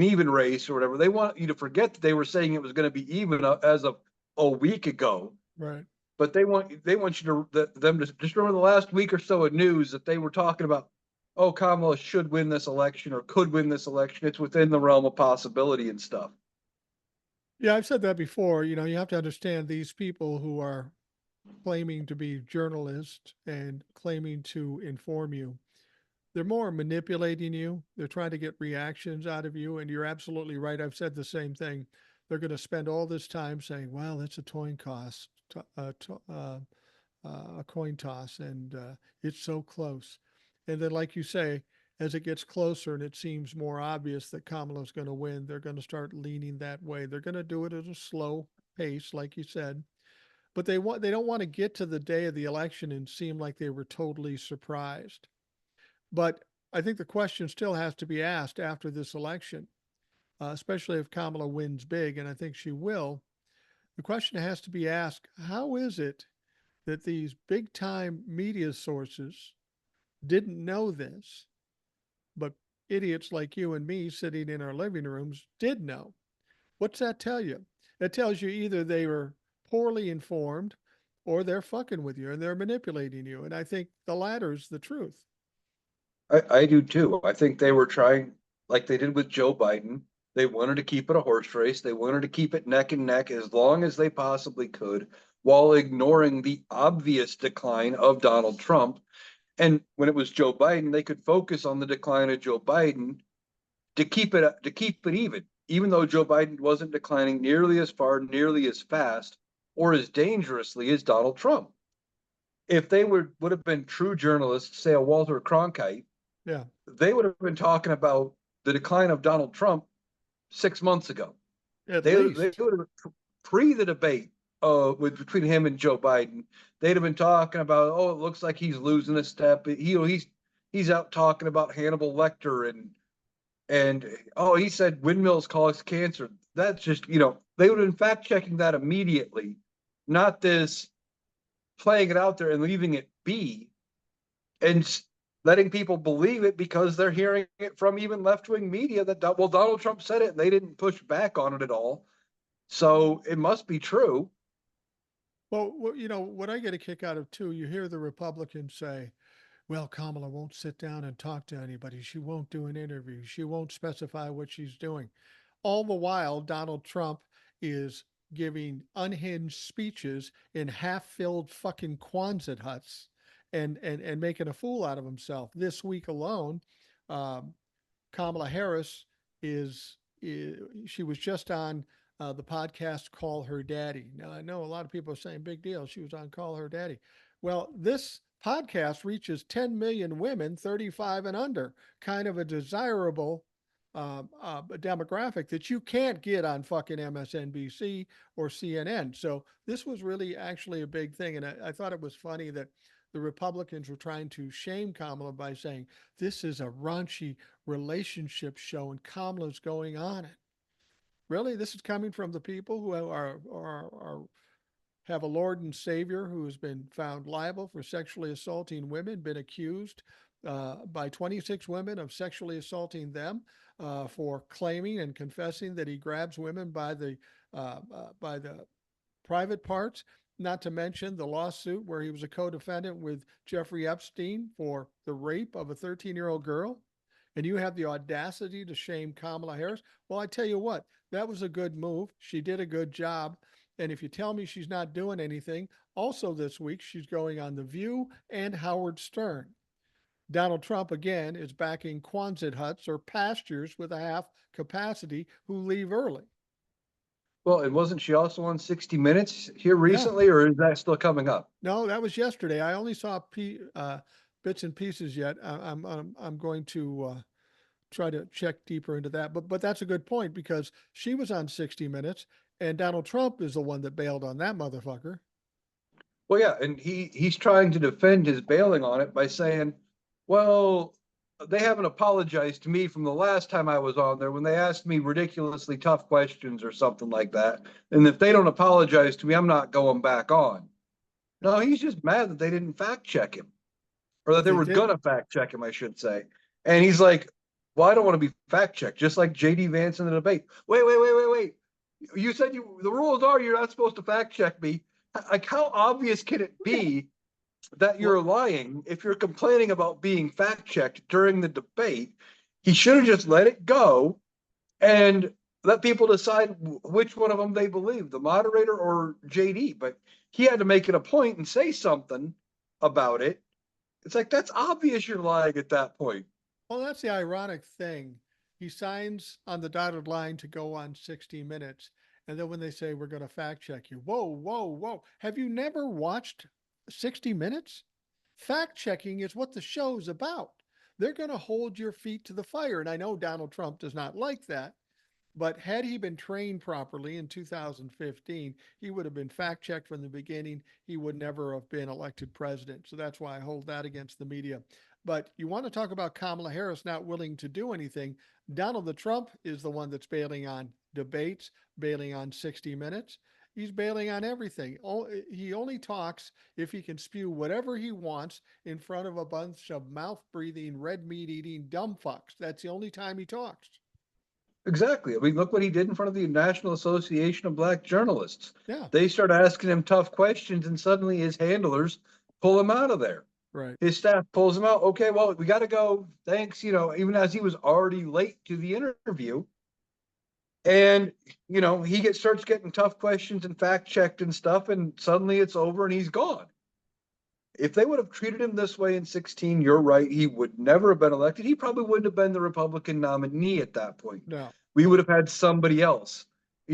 even race or whatever. They want you to forget that they were saying it was going to be even as of a week ago. Right. But they want you to them to just remember the last week or so of news that they were talking about. Oh, Kamala should win this election or could win this election. It's within the realm of possibility and stuff. Yeah. I've said that before. You have to understand these people who are claiming to be journalists and claiming to inform you. They're more manipulating you. They're trying to get reactions out of you. And you're absolutely right. I've said the same thing. they're going to spend all this time saying, well, it's a a coin toss, and it's so close. And then, like you say, as it gets closer and it seems more obvious that Kamala's going to win, they're going to start leaning that way. They're going to do it at a slow pace, like you said, but they don't want to get to the day of the election and seem like they were totally surprised. But I think the question still has to be asked after this election, especially if Kamala wins big, and I think she will. The question has to be asked: how is it that these big time media sources didn't know this, but idiots like you and me sitting in our living rooms did know? What's that tell you? It tells you either they were poorly informed or they're fucking with you and they're manipulating you. And I think the latter is the truth. I do too. I think they were trying, like they did with Joe Biden. They wanted to keep it a horse race. They wanted to keep it neck and neck as long as they possibly could, while ignoring the obvious decline of Donald Trump. And when it was Joe Biden, they could focus on the decline of Joe Biden to keep it even though Joe Biden wasn't declining nearly as far, nearly as fast, or as dangerously as Donald Trump. If they would have been true journalists, say a Walter Cronkite, Yeah, they would have been talking about the decline of Donald Trump 6 months ago. at They least. would have pre the debate between him and Joe Biden. They'd have been talking about, oh, it looks like he's losing a step. He's out talking about Hannibal Lecter and oh, he said windmills cause cancer. That's just, they would have been fact checking that immediately, not this playing it out there and leaving it be and letting people believe it because they're hearing it from even left wing media that, well, Donald Trump said it and they didn't push back on it at all. So it must be true. Well, what I get a kick out of too, you hear the Republicans say, well, Kamala won't sit down and talk to anybody. She won't do an interview. She won't specify what she's doing. All the while, Donald Trump is giving unhinged speeches in half-filled fucking Quonset huts and making a fool out of himself. This week alone, um, Kamala Harris is she was just on the podcast Call Her Daddy. Now I know a lot of people are saying big deal. She was on Call Her Daddy. Well, this podcast reaches 10 million women 35 and under, kind of a desirable demographic that you can't get on fucking MSNBC or CNN. So this was really actually a big thing. And I thought it was funny that the Republicans were trying to shame Kamala by saying this is a raunchy relationship show and Kamala's going on it. Really, this is coming from the people who are have a Lord and Savior who has been found liable for sexually assaulting women, been accused by 26 women of sexually assaulting them for claiming and confessing that he grabs women by the private parts. Not to mention the lawsuit where he was a co-defendant with Jeffrey Epstein for the rape of a 13-year-old girl. And you have the audacity to shame Kamala Harris. Well, I tell you what, that was a good move. She did a good job. And if you tell me she's not doing anything, also this week, she's going on The View and Howard Stern. Donald Trump, again, is backing Quonset huts or pastures with a half capacity who leave early. Well, and wasn't she also on 60 Minutes here Yeah. recently, or is that still coming up? No, that was yesterday. I only saw bits and pieces yet. I'm going to try to check deeper into that. But that's a good point because she was on 60 Minutes, and Donald Trump is the one that bailed on that motherfucker. Well, yeah, and he's trying to defend his bailing on it by saying, well, they haven't apologized to me from the last time I was on there when they asked me ridiculously tough questions or something like that. And if they don't apologize to me, I'm not going back on. No, he's just mad that they didn't fact check him, or that But they they were gonna didn't. fact check him, I should say. And he's like, well, I don't want to be fact checked, just like JD Vance in the debate. Wait. You said the rules are you're not supposed to fact check me. Like, how obvious can it be that you're Well, lying if you're complaining about being fact checked during the debate? He should have just let it go and let people decide which one of them they believe, the moderator or JD. But he had to make it a point and say something about it. It's like, that's obvious you're lying at that point. well, that's the ironic thing. He signs on the dotted line to go on 60 Minutes, And then when they say we're going to fact check you, whoa, whoa, whoa. Have you never watched 60 Minutes? Fact checking is what the show's about. They're going to hold your feet to the fire. And I know Donald Trump does not like that. But had he been trained properly in 2015, he would have been fact checked from the beginning. He would never have been elected president. So that's why I hold that against the media. But you want to talk about Kamala Harris not willing to do anything. Donald Trump is the one that's bailing on debates, bailing on 60 Minutes. He's bailing on everything. He only talks if he can spew whatever he wants in front of a bunch of mouth breathing, red meat eating dumb fucks. That's the only time he talks. Exactly. I mean, look what he did in front of the National Association of Black Journalists. Yeah, They start asking him tough questions, and suddenly his handlers pull him out of there. right. His staff pulls him out. Okay, well, we got to go. Thanks. Even as he was already late to the interview, and he starts getting tough questions and fact checked and stuff, and suddenly it's over and he's gone. If they would have treated him this way in 16, you're right, he would never have been elected. He probably wouldn't have been the Republican nominee at that point. No, We would no. have had somebody else. I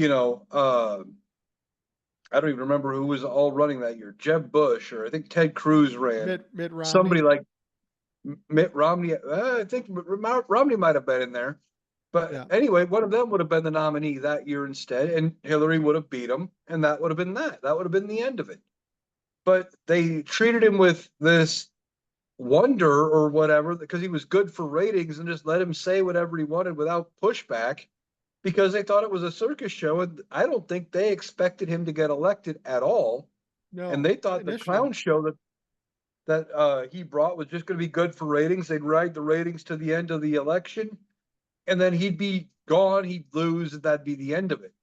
don't even remember who was all running that year. Jeb Bush, or I think Ted Cruz ran. Mitt Somebody Romney. like Mitt Romney. I think Romney might have been in there. But Yeah. anyway, one of them would have been the nominee that year instead, and Hillary would have beat him, and that would have been that. That would have been the end of it. But they treated him with this wonder or whatever because he was good for ratings and just let him say whatever he wanted without pushback because they thought it was a circus show. And I don't think they expected him to get elected at all. And No, they thought the initially. clown show that he brought was just going to be good for ratings. They'd ride the ratings to the end of the election, and then he'd be gone. He'd lose, and that'd be the end of it.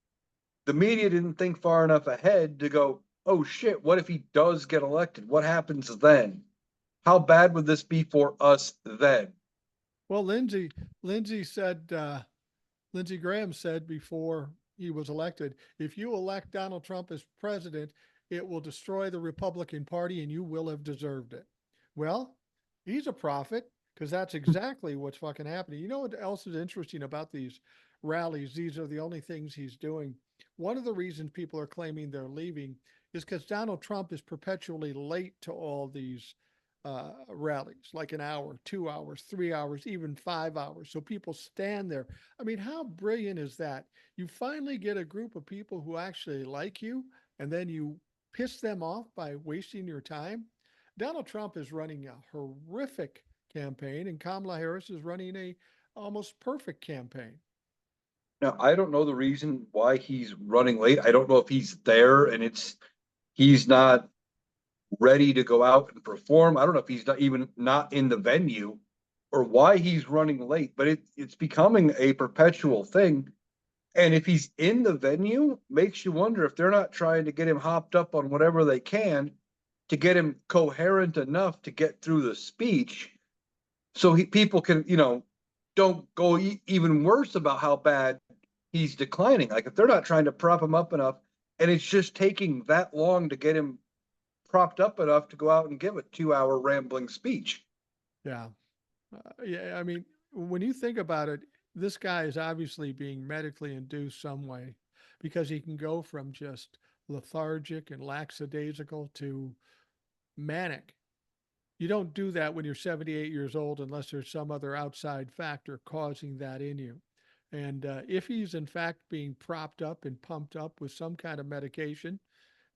The media didn't think far enough ahead to go, oh shit, what if he does get elected? What happens then? How bad would this be for us then? Well, Lindsey said, Lindsey Graham said before he was elected, if you elect Donald Trump as president, it will destroy the Republican Party and you will have deserved it. Well, he's a prophet because that's exactly what's fucking happening. You know what else is interesting about these rallies? These are the only things he's doing. One of the reasons people are claiming they're leaving is because Donald Trump is perpetually late to all these rallies, like an hour, 2 hours, 3 hours, even 5 hours. So people stand there. I mean, how brilliant is that? You finally get a group of people who actually like you, and then you piss them off by wasting your time. Donald Trump is running a horrific campaign, and Kamala Harris is running a almost perfect campaign. Now, I don't know the reason why he's running late. I don't know if he's there and he's not ready to go out and perform. I don't know if he's not in the venue or why he's running late, but it's becoming a perpetual thing. And if he's in the venue, makes you wonder if they're not trying to get him hopped up on whatever they can to get him coherent enough to get through the speech so people can, don't go even worse about how bad he's declining. Like if they're not trying to prop him up enough and it's just taking that long to get him propped up enough to go out and give a 2 hour rambling speech. Yeah. Yeah. I mean, when you think about it, this guy is obviously being medically induced some way because he can go from just lethargic and lackadaisical to manic. You don't do that when you're 78 years old unless there's some other outside factor causing that in you. And if he's in fact being propped up and pumped up with some kind of medication,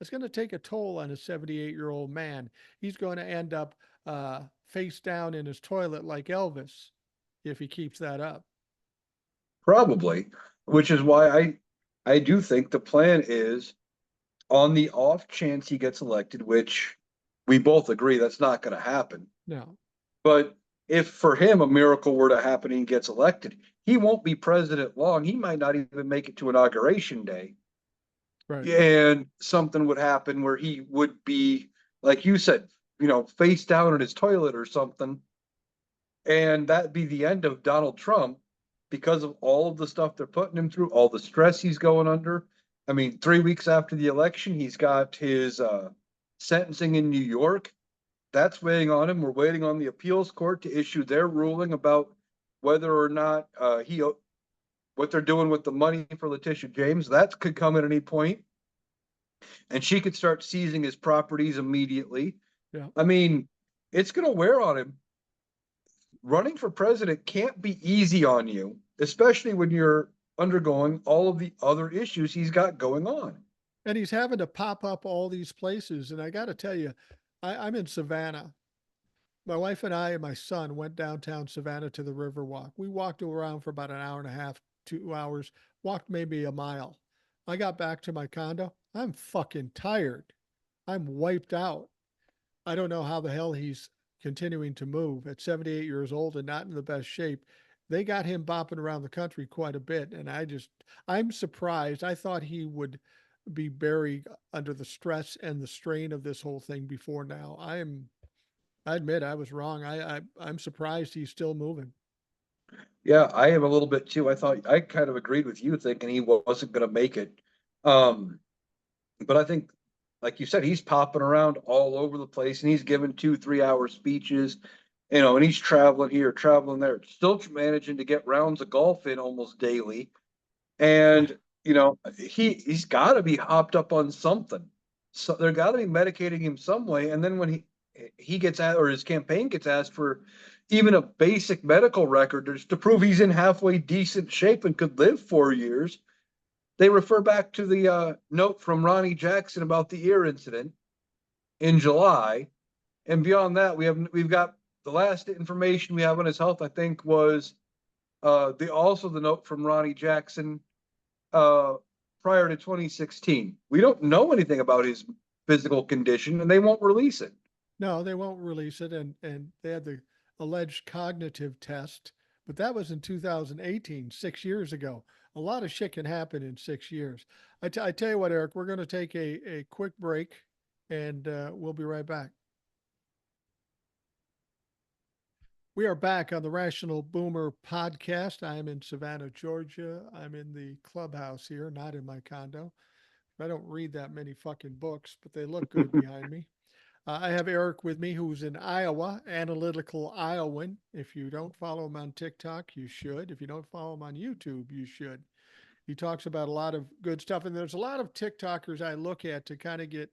it's going to take a toll on a 78-year-old man. He's going to end up face down in his toilet like Elvis if he keeps that up. Probably, which is why I do think the plan is on the off chance he gets elected, which we both agree that's not going to happen. No, But if for him a miracle were to happen and he gets elected, he won't be president long. He might not even make it to inauguration day. right. And something would happen where he would be, like you said, face down in his toilet or something. And that'd be the end of Donald Trump because of all of the stuff they're putting him through, all the stress he's going under. I mean, 3 weeks after the election, he's got his sentencing in New York. That's weighing on him. We're waiting on the appeals court to issue their ruling about whether or not he what they're doing with the money for Letitia James, that could come at any point, and she could start seizing his properties immediately. Yeah. I mean, it's going to wear on him. Running for president can't be easy on you, especially when you're undergoing all of the other issues he's got going on. And he's having to pop up all these places. And I got to tell you, I'm in Savannah. My wife and I and my son went downtown Savannah to the Riverwalk. We walked around for about an hour and a half, 2 hours, walked maybe a mile. I got back to my condo. I'm fucking tired. I'm wiped out. I don't know how the hell he's continuing to move at 78 years old and not in the best shape. They got him bopping around the country quite a bit. And I'm surprised. I thought he would be buried under the stress and the strain of this whole thing before now. I admit I was wrong. I'm surprised he's still moving. Yeah, I am a little bit too. I thought I kind of agreed with you thinking he wasn't going to make it. Um, but I think, like you said, he's popping around all over the place and he's giving 2, 3 hour speeches, and he's traveling here, traveling there, still managing to get rounds of golf in almost daily. Yeah. And, he's got to be hopped up on something. So they're got to be medicating him some way. And then when he gets at, or his campaign gets asked for even a basic medical record to prove he's in halfway decent shape and could live 4 years, they refer back to the note from Ronnie Jackson about the ear incident in July. And beyond that, we've got the last information we have on his health, I think, was the note from Ronnie Jackson uh, prior to 2016. We don't know anything about his physical condition, and they won't release it. No, they won't release it. And they had the alleged cognitive test, but that was in 2018, 6 years ago. A lot of shit can happen in 6 years. I tell you what, Eric, we're going to take a quick break and we'll be right back. We are back on the Rational Boomer podcast. I am in Savannah, Georgia. I'm in the clubhouse here, not in my condo. I don't read that many fucking books, but they look good behind me. I have Eric with me, who's in Iowa, analytical Iowan. If you don't follow him on TikTok, you should. If you don't follow him on YouTube, you should. He talks about a lot of good stuff. And there's a lot of TikTokers I look at to kind of get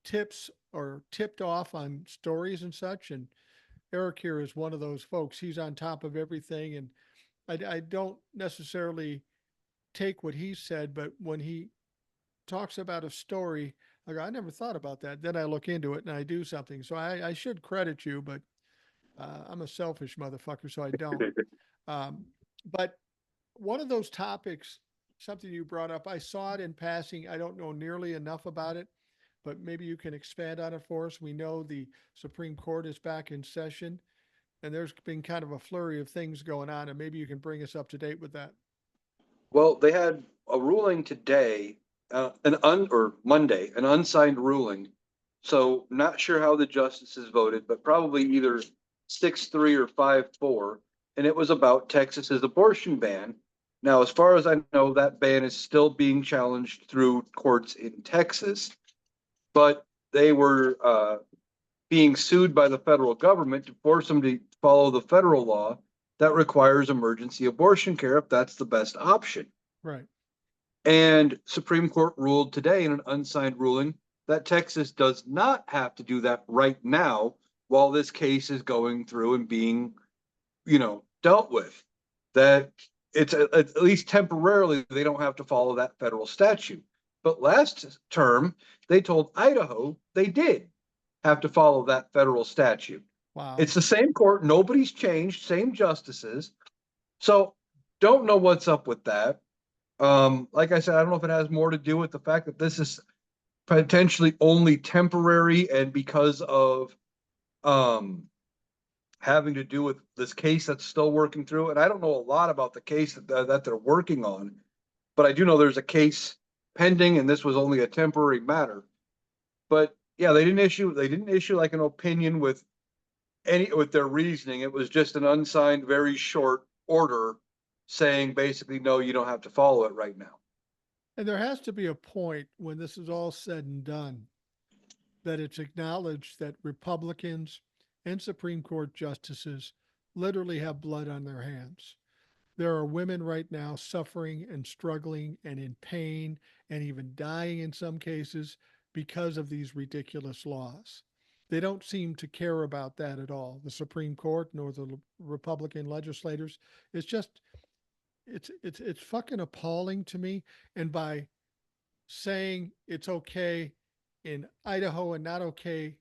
tips or tipped off on stories and such. And Eric here is one of those folks. He's on top of everything. And I don't necessarily take what he said, but when he talks about a story, I go, I never thought about that. Then I look into it and I do something. So I should credit you, but I'm a selfish motherfucker, so I don't. Um, but one of those topics, something you brought up, I saw it in passing. I don't know nearly enough about it, but maybe you can expand on it for us. We know the Supreme Court is back in session, and there's been kind of a flurry of things going on, and maybe you can bring us up to date with that. Well, they had a ruling today, or Monday, an unsigned ruling. So not sure how the justices voted, but probably either 6-3 or 5-4. And it was about Texas's abortion ban. Now, as far as I know, that ban is still being challenged through courts in Texas, but they were being sued by the federal government to force them to follow the federal law that requires emergency abortion care if that's the best option. Right. And Supreme Court ruled today in an unsigned ruling that Texas does not have to do that right now while this case is going through and being, dealt with. That it's at least temporarily they don't have to follow that federal statute. But last term, they told Idaho they did have to follow that federal statute. Wow. It's the same court, nobody's changed, same justices. So don't know what's up with that. Like I said, I don't know if it has more to do with the fact that this is potentially only temporary and because of having to do with this case that's still working through. And I don't know a lot about the case that they're working on, but I do know there's a case pending and this was only a temporary matter. But yeah, they didn't issue like an opinion with their reasoning. It was just an unsigned, very short order saying basically, no, you don't have to follow it right now. And there has to be a point when this is all said and done that it's acknowledged that Republicans and Supreme Court justices literally have blood on their hands. There are women right now suffering and struggling and in pain and even dying in some cases because of these ridiculous laws. They don't seem to care about that at all. The Supreme Court nor the Republican legislators. It's just it's fucking appalling to me. And by saying it's okay in Idaho and not okay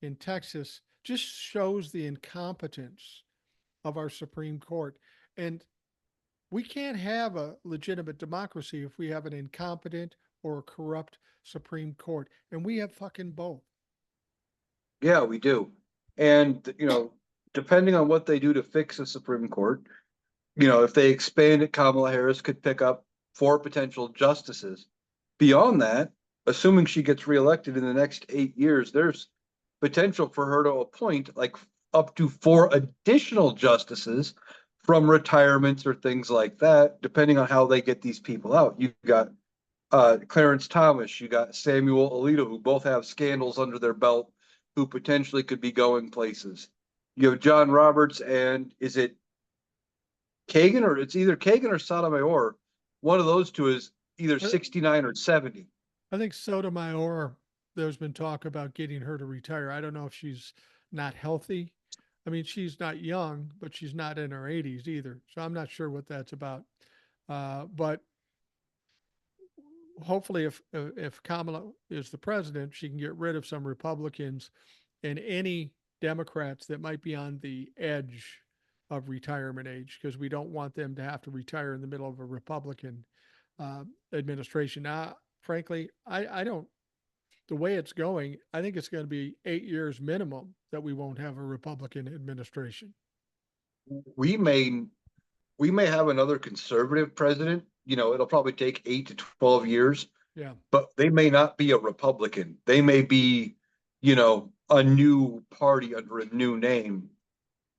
in Texas just shows the incompetence of our Supreme Court. And we can't have a legitimate democracy if we have an incompetent or a corrupt Supreme Court. And we have fucking both. Yeah, we do. And, depending on what they do to fix the Supreme Court, if they expand it, Kamala Harris could pick up 4 potential justices. Beyond that, assuming she gets reelected in the next 8 years, there's potential for her to appoint like up to 4 additional justices from retirements or things like that, depending on how they get these people out. You've got Clarence Thomas, you got Samuel Alito, who both have scandals under their belt, who potentially could be going places. You have John Roberts, and is it Kagan, or it's either Kagan or Sotomayor? One of those two is either 69 or 70. I think Sotomayor, there's been talk about getting her to retire. I don't know if she's not healthy. I mean, she's not young, but she's not in her 80s either. So I'm not sure what that's about. But hopefully, if Kamala is the president, she can get rid of some Republicans and any Democrats that might be on the edge of retirement age, because we don't want them to have to retire in the middle of a Republican administration. Now, frankly, I don't. The way it's going, I think it's going to be 8 years minimum that we won't have a Republican administration. We may we may have another conservative president. It'll probably take 8 to 12 years, Yeah, but they may not be a Republican. They may be, a new party under a new name.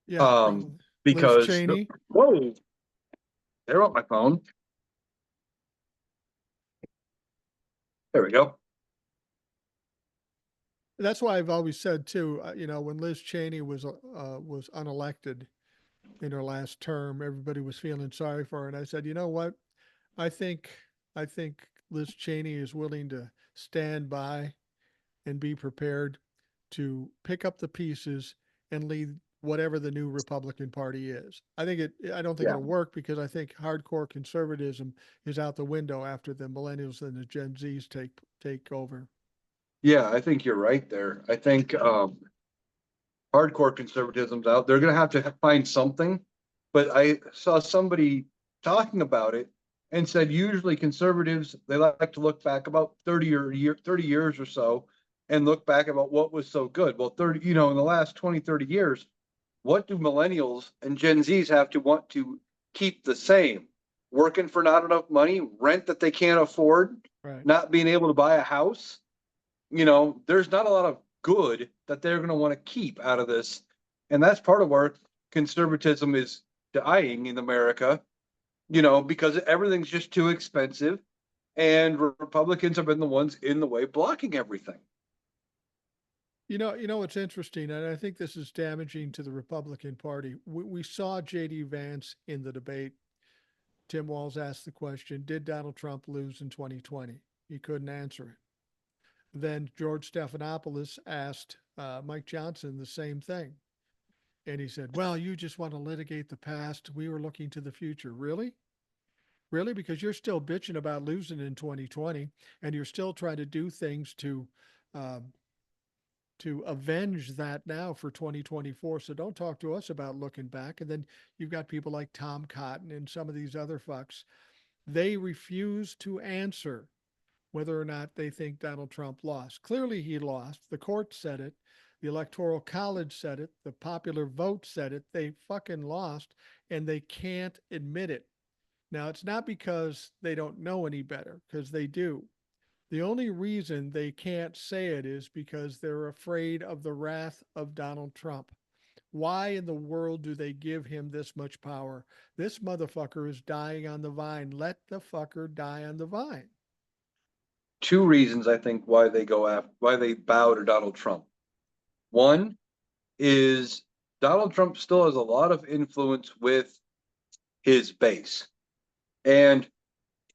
yeah, Um, probably. Liz because Cheney. whoa, they're on my phone. There we go. That's why I've always said too. When Liz Cheney was unelected in her last term, everybody was feeling sorry for her, and I said, you know what? I think I think Liz Cheney is willing to stand by and be prepared to pick up the pieces and lead whatever the new Republican Party is. I don't think Yeah. it'll work because I think hardcore conservatism is out the window after the millennials and the Gen Zs take over. Yeah, I think you're right there. I think hardcore conservatism's out. They're going to have to find something. But I saw somebody talking about it and said usually conservatives, they like to look back about 30 years or so and look back about what was so good. Well, in the last 20, 30 years, what do millennials and Gen Zs have to want to keep the same? Working for not enough money, rent that they can't afford, Right. not being able to buy a house. There's not a lot of good that they're going to want to keep out of this. And that's part of where conservatism is dying in America, because everything's just too expensive. And Republicans have been the ones in the way blocking everything. What's interesting, and I think this is damaging to the Republican Party. We saw J.D. Vance in the debate. Tim Walz asked the question, did Donald Trump lose in 2020? He couldn't answer it. Then George Stephanopoulos asked Mike Johnson the same thing. And he said, well, you just want to litigate the past. We were looking to the future. Really? Really? Because you're still bitching about losing in 2020 and you're still trying to do things um, to avenge that now for 2024. So don't talk to us about looking back. And then you've got people like Tom Cotton and some of these other fucks. They refuse to answer whether or not they think Donald Trump lost. Clearly, he lost. The court said it. The Electoral College said it. The popular vote said it. They fucking lost, and they can't admit it. Now, it's not because they don't know any better, because they do. The only reason they can't say it is because they're afraid of the wrath of Donald Trump. Why in the world do they give him this much power? This motherfucker is dying on the vine. Let the fucker die on the vine. 2 reasons I think why they bow to Donald Trump. One is Donald Trump still has a lot of influence with his base. And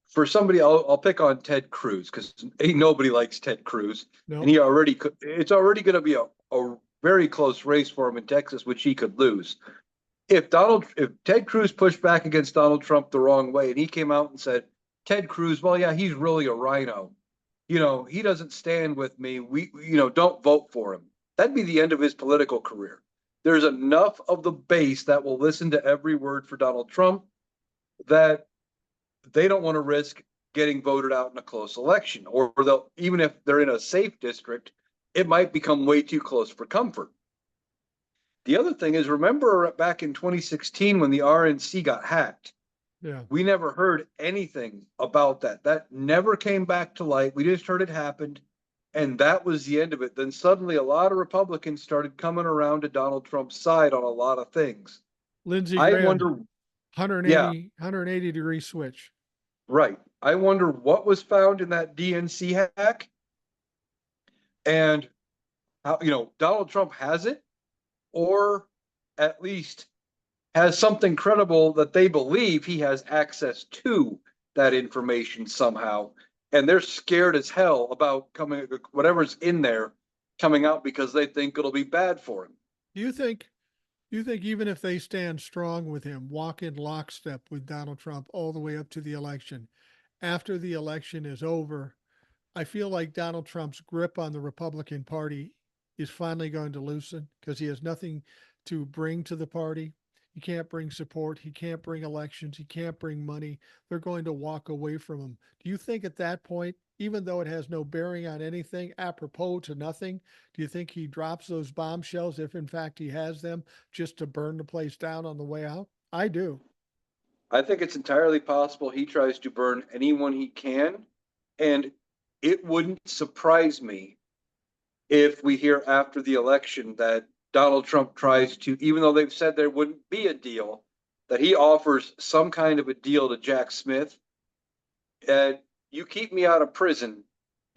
for somebody, I'll pick on Ted Cruz because ain't nobody likes Ted Cruz, and No, it's already going to be a very close race for him in Texas, which he could lose. If Ted Cruz pushed back against Donald Trump the wrong way, and he came out and said, Ted Cruz, well, yeah, he's really a rhino. He doesn't stand with me. Don't vote for him. That'd be the end of his political career. There's enough of the base that will listen to every word for Donald Trump that they don't want to risk getting voted out in a close election, or they'll, even if they're in a safe district, it might become way too close for comfort. The other thing is, remember back in 2016 when the RNC got hacked? yeah. We never heard anything about that. That never came back to light. We just heard it happened, and that was the end of it. Then suddenly a lot of Republicans started coming around to Donald Trump's side on a lot of things. Lindsey I Graham, wonder, 180 degree switch. right. I wonder what was found in that DNC hack, and how, Donald Trump has it, or at least has something credible that they believe he has access to that information somehow. And they're scared as hell about whatever's in there coming out because they think it'll be bad for him. Do you think even if they stand strong with him, walk in lockstep with Donald Trump all the way up to the election, after the election is over, I feel like Donald Trump's grip on the Republican Party is finally going to loosen because he has nothing to bring to the party. He can't bring support. He can't bring elections. He can't bring money. They're going to walk away from him. Do you think at that point, even though it has no bearing on anything, apropos to nothing, do you think he drops those bombshells, if in fact he has them, just to burn the place down on the way out? I do. I think it's entirely possible he tries to burn anyone he can. And it wouldn't surprise me if we hear after the election that Donald Trump tries to, even though they've said there wouldn't be a deal, that he offers some kind of a deal to Jack Smith. And you keep me out of prison.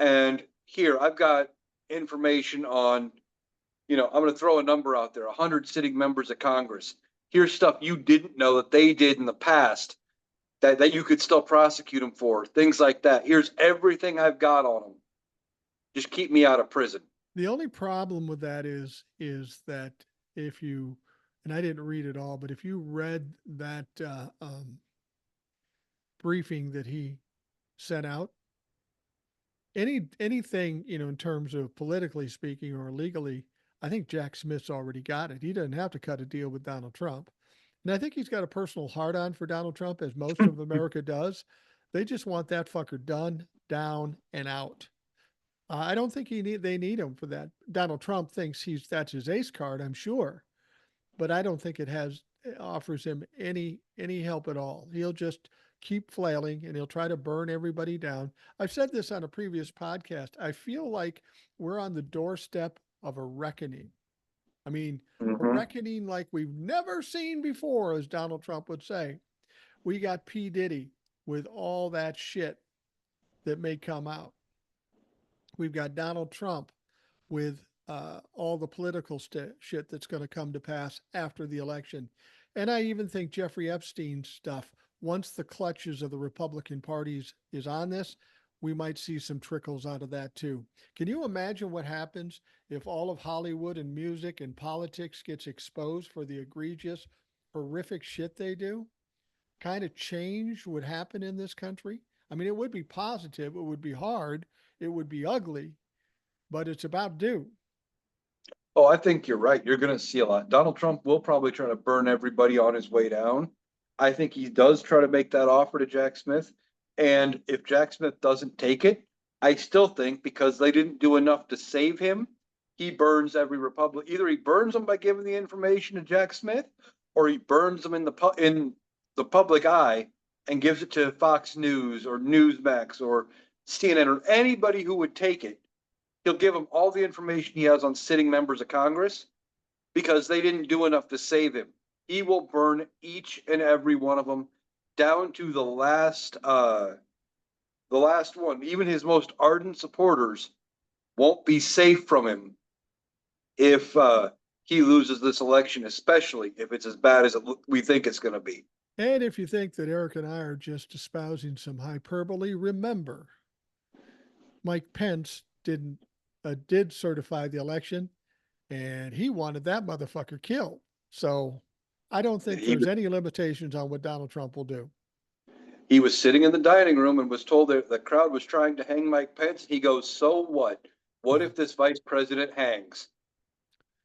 And here, I've got information on, I'm going to throw a number out there, 100 sitting members of Congress. Here's stuff you didn't know that they did in the past that you could still prosecute them for, things like that. Here's everything I've got on them. Just keep me out of prison. The only problem with that is that if you, and I didn't read it all, but if you read that briefing that he sent out, anything in terms of politically speaking or legally, I think Jack Smith's already got it. He doesn't have to cut a deal with Donald Trump, and I think he's got a personal hard on for Donald Trump, as most of America does. They just want that fucker done, down, and out. I don't think they need him for that. Donald Trump thinks that's his ace card, I'm sure, but I don't think it offers him any help at all. He'll just keep flailing and he'll try to burn everybody down. I've said this on a previous podcast. I feel like we're on the doorstep of a reckoning. I mean, a reckoning like we've never seen before, as Donald Trump would say. We got P. Diddy with all that shit that may come out. We've got Donald Trump with all the political shit that's going to come to pass after the election. And I even think Jeffrey Epstein's stuff, once the clutches of the Republican parties is on this, we might see some trickles out of that too. Can you imagine what happens if all of Hollywood and music and politics gets exposed for the egregious, horrific shit they do? Kind of change would happen in this country. I mean, it would be positive. It would be hard. It would be ugly, but it's about due. Oh, I think you're right. You're going to see a lot. Donald Trump will probably try to burn everybody on his way down. I think he does try to make that offer to Jack Smith. And if Jack Smith doesn't take it, I still think because they didn't do enough to save him, he burns every Republican. Either he burns them by giving the information to Jack Smith, or he burns them in the public eye and gives it to Fox News or Newsmax or CNN or anybody who would take it. He'll give them all the information he has on sitting members of Congress because they didn't do enough to save him. He will burn each and every one of them down to the last one. Even his most ardent supporters won't be safe from him if he loses this election, especially if it's as bad as we think it's going to be. And if you think that Eric and I are just espousing some hyperbole, remember Mike Pence did certify the election, and he wanted that motherfucker killed. So I don't think He there's any limitations on what Donald Trump will do. he was sitting in the dining room and was told that the crowd was trying to hang Mike Pence. He goes, "So what? What if this vice president hangs?"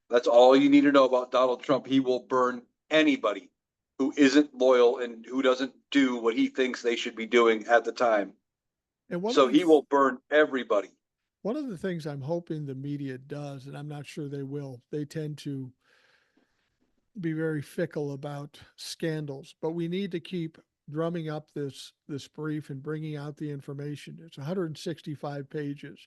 That's all you need to know about Donald Trump. He will burn anybody who isn't loyal and who doesn't do what he thinks they should be doing at the time. And So he will burn everybody. one of the things I'm hoping the media does, and I'm not sure they will, they tend to be very fickle about scandals, but we need to keep drumming up this brief and bringing out the information. It's 165 pages.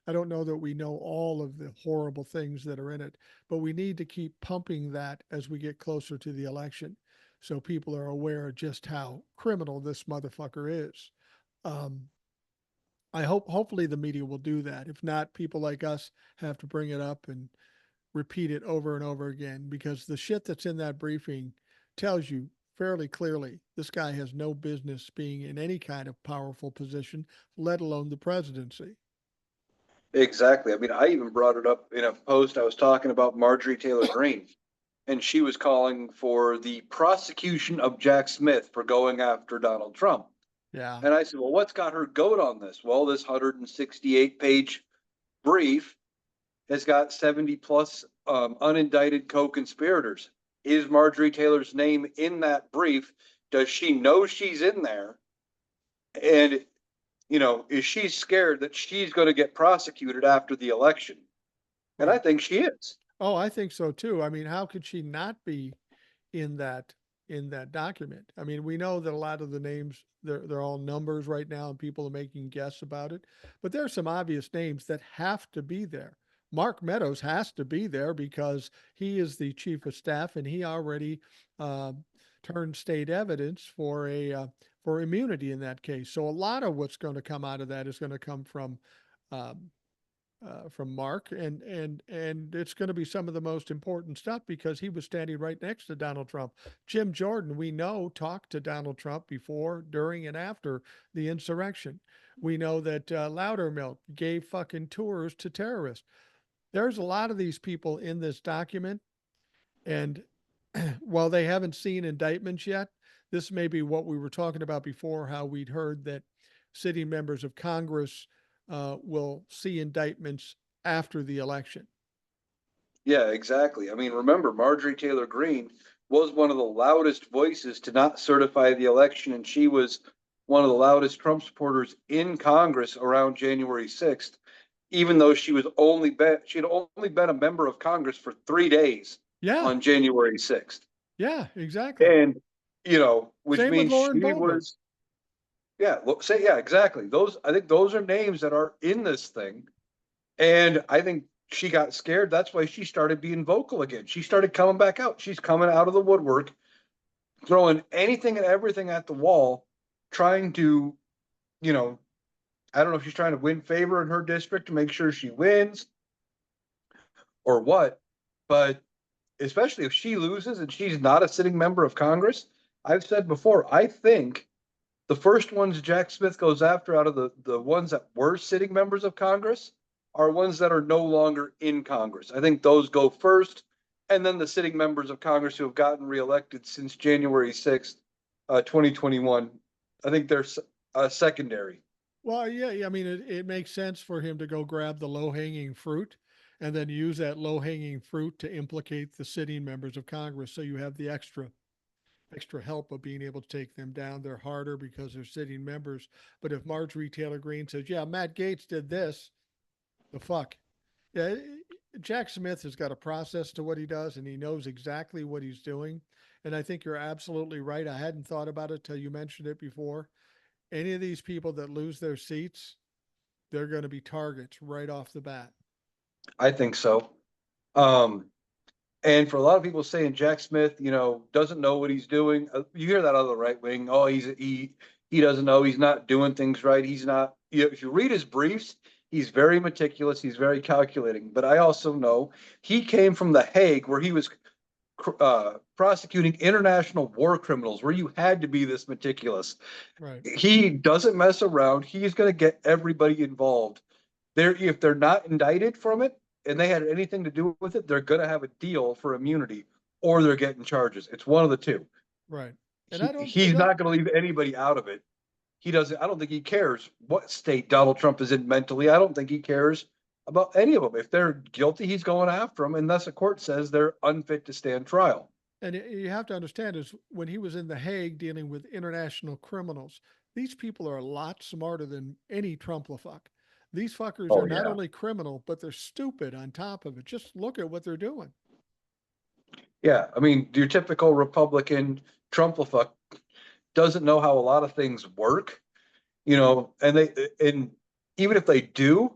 I don't know that we know all of the horrible things that are in it, but we need to keep pumping that as we get closer to the election, so people are aware of just how criminal this motherfucker is. Um, I hopefully the media will do that. If not, people like us have to bring it up and repeat it over and over again, because the shit that's in that briefing tells you fairly clearly this guy has no business being in any kind of powerful position, let alone the presidency. Exactly. I mean, I even brought it up in a post. I was talking about Marjorie Taylor Greene, and she was calling for the prosecution of Jack Smith for going after Donald Trump. Yeah. And I said, well, what's got her goat on this? Well, this 168-page brief has got 70 plus unindicted co-conspirators. Is Marjorie Taylor's name in that brief? Does she know she's in there? And, is she scared that she's going to get prosecuted after the election? And I Right. think she is. Oh, I think so too. I mean, how could she not be in that document? I mean, we know that a lot of the names they're all numbers right now, and people are making guesses about it. But there are some obvious names that have to be there. Mark Meadows has to be there because he is the chief of staff, and he already uh, turned state evidence for immunity in that case. So a lot of what's going to come out of that is going to come um, from Mark, and it's going to be some of the most important stuff because he was standing right next to Donald Trump. Jim Jordan, we know, talked to Donald Trump before, during, and after the insurrection. We know that Loudermilk gave fucking tours to terrorists. There's a lot of these people in this document, and while they haven't seen indictments yet, this may be what we were talking about before, how we'd heard that sitting members of Congress will see indictments after the election. Yeah, exactly. I mean, remember, Marjorie Taylor Greene was one of the loudest voices to not certify the election, and she was one of the loudest Trump supporters in Congress around January 6th, even though she had only been a member of Congress for 3 days Yeah, on January 6th. yeah, exactly. And, which Same with means Lauren she Boebert. was, yeah, yeah, exactly. I think those are names that are in this thing. And I think she got scared. That's why she started being vocal again. She started coming back out. She's coming out of the woodwork, throwing anything and everything at the wall, trying to, you know, I don't know if she's trying to win favor in her district to make sure she wins or what, but especially if she loses and she's not a sitting member of Congress, I've said before, I think the first ones Jack Smith goes after out of the ones that were sitting members of Congress are ones that are no longer in Congress. I think those go first, and then the sitting members of Congress who have gotten reelected since January 6th, 2021. I think they're secondary. Well, yeah, I mean, it makes sense for him to go grab the low hanging fruit and then use that low hanging fruit to implicate the sitting members of Congress. So you have the extra help of being able to take them down. They're harder because they're sitting members. But if Marjorie Taylor Greene says, yeah, Matt Gaetz did this, the fuck. Yeah, Jack Smith has got a process to what he does, and he knows exactly what he's doing. And I think you're absolutely right. I hadn't thought about it till you mentioned it before. Any of these people that lose their seats, they're going to be targets right off the bat. I think so. Um, and for a lot of people saying Jack Smith, doesn't know what he's doing, you hear that on the right wing. Oh, he doesn't know. He's not doing things right. He's not. If you read his briefs, he's very meticulous. He's very calculating. But I also know he came from The Hague, where he was prosecuting international war criminals where you had to be this meticulous. Right. He doesn't mess around. He's going to get everybody involved. If they're not indicted from it and they had anything to do with it, they're going to have a deal for immunity or they're getting charges. It's one of the two. Right. And He's not going to leave anybody out of it. He doesn't. I don't think he cares what state Donald Trump is in mentally. I don't think he cares about any of them. If they're guilty, he's going after them, unless a court says they're unfit to stand trial. And you have to understand is when he was in The Hague dealing with international criminals, these people are a lot smarter than any Trumplafuck. These fuckers Oh are not yeah, only criminal, but they're stupid on top of it. Just look at what they're doing. yeah. I mean, your typical Republican Trumplafuck doesn't know how a lot of things work, and even if they do,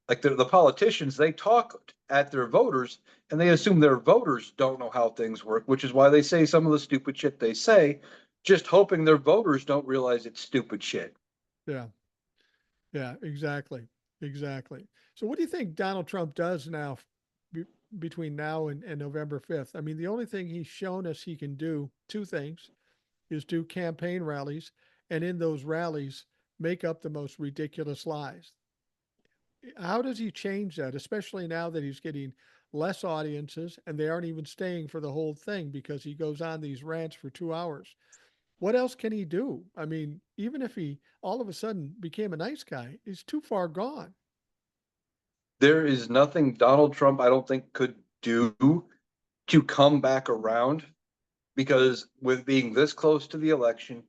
like the politicians, they talk at their voters and they assume their voters don't know how things work, which is why they say some of the stupid shit they say, just hoping their voters don't realize it's stupid shit. Yeah. Yeah, exactly. Exactly. So what do you think Donald Trump does now be, between now and November 5th? I mean, the only thing he's shown us he can do, two things, is do campaign rallies and in those rallies make up the most ridiculous lies. How does he change that, especially now that he's getting less audiences and they aren't even staying for the whole thing because he goes on these rants for 2 hours? What else can he do? I mean, even if he all of a sudden became a nice guy, he's too far gone. There is nothing Donald Trump, I don't think, could do to come back around because with being this close to the election,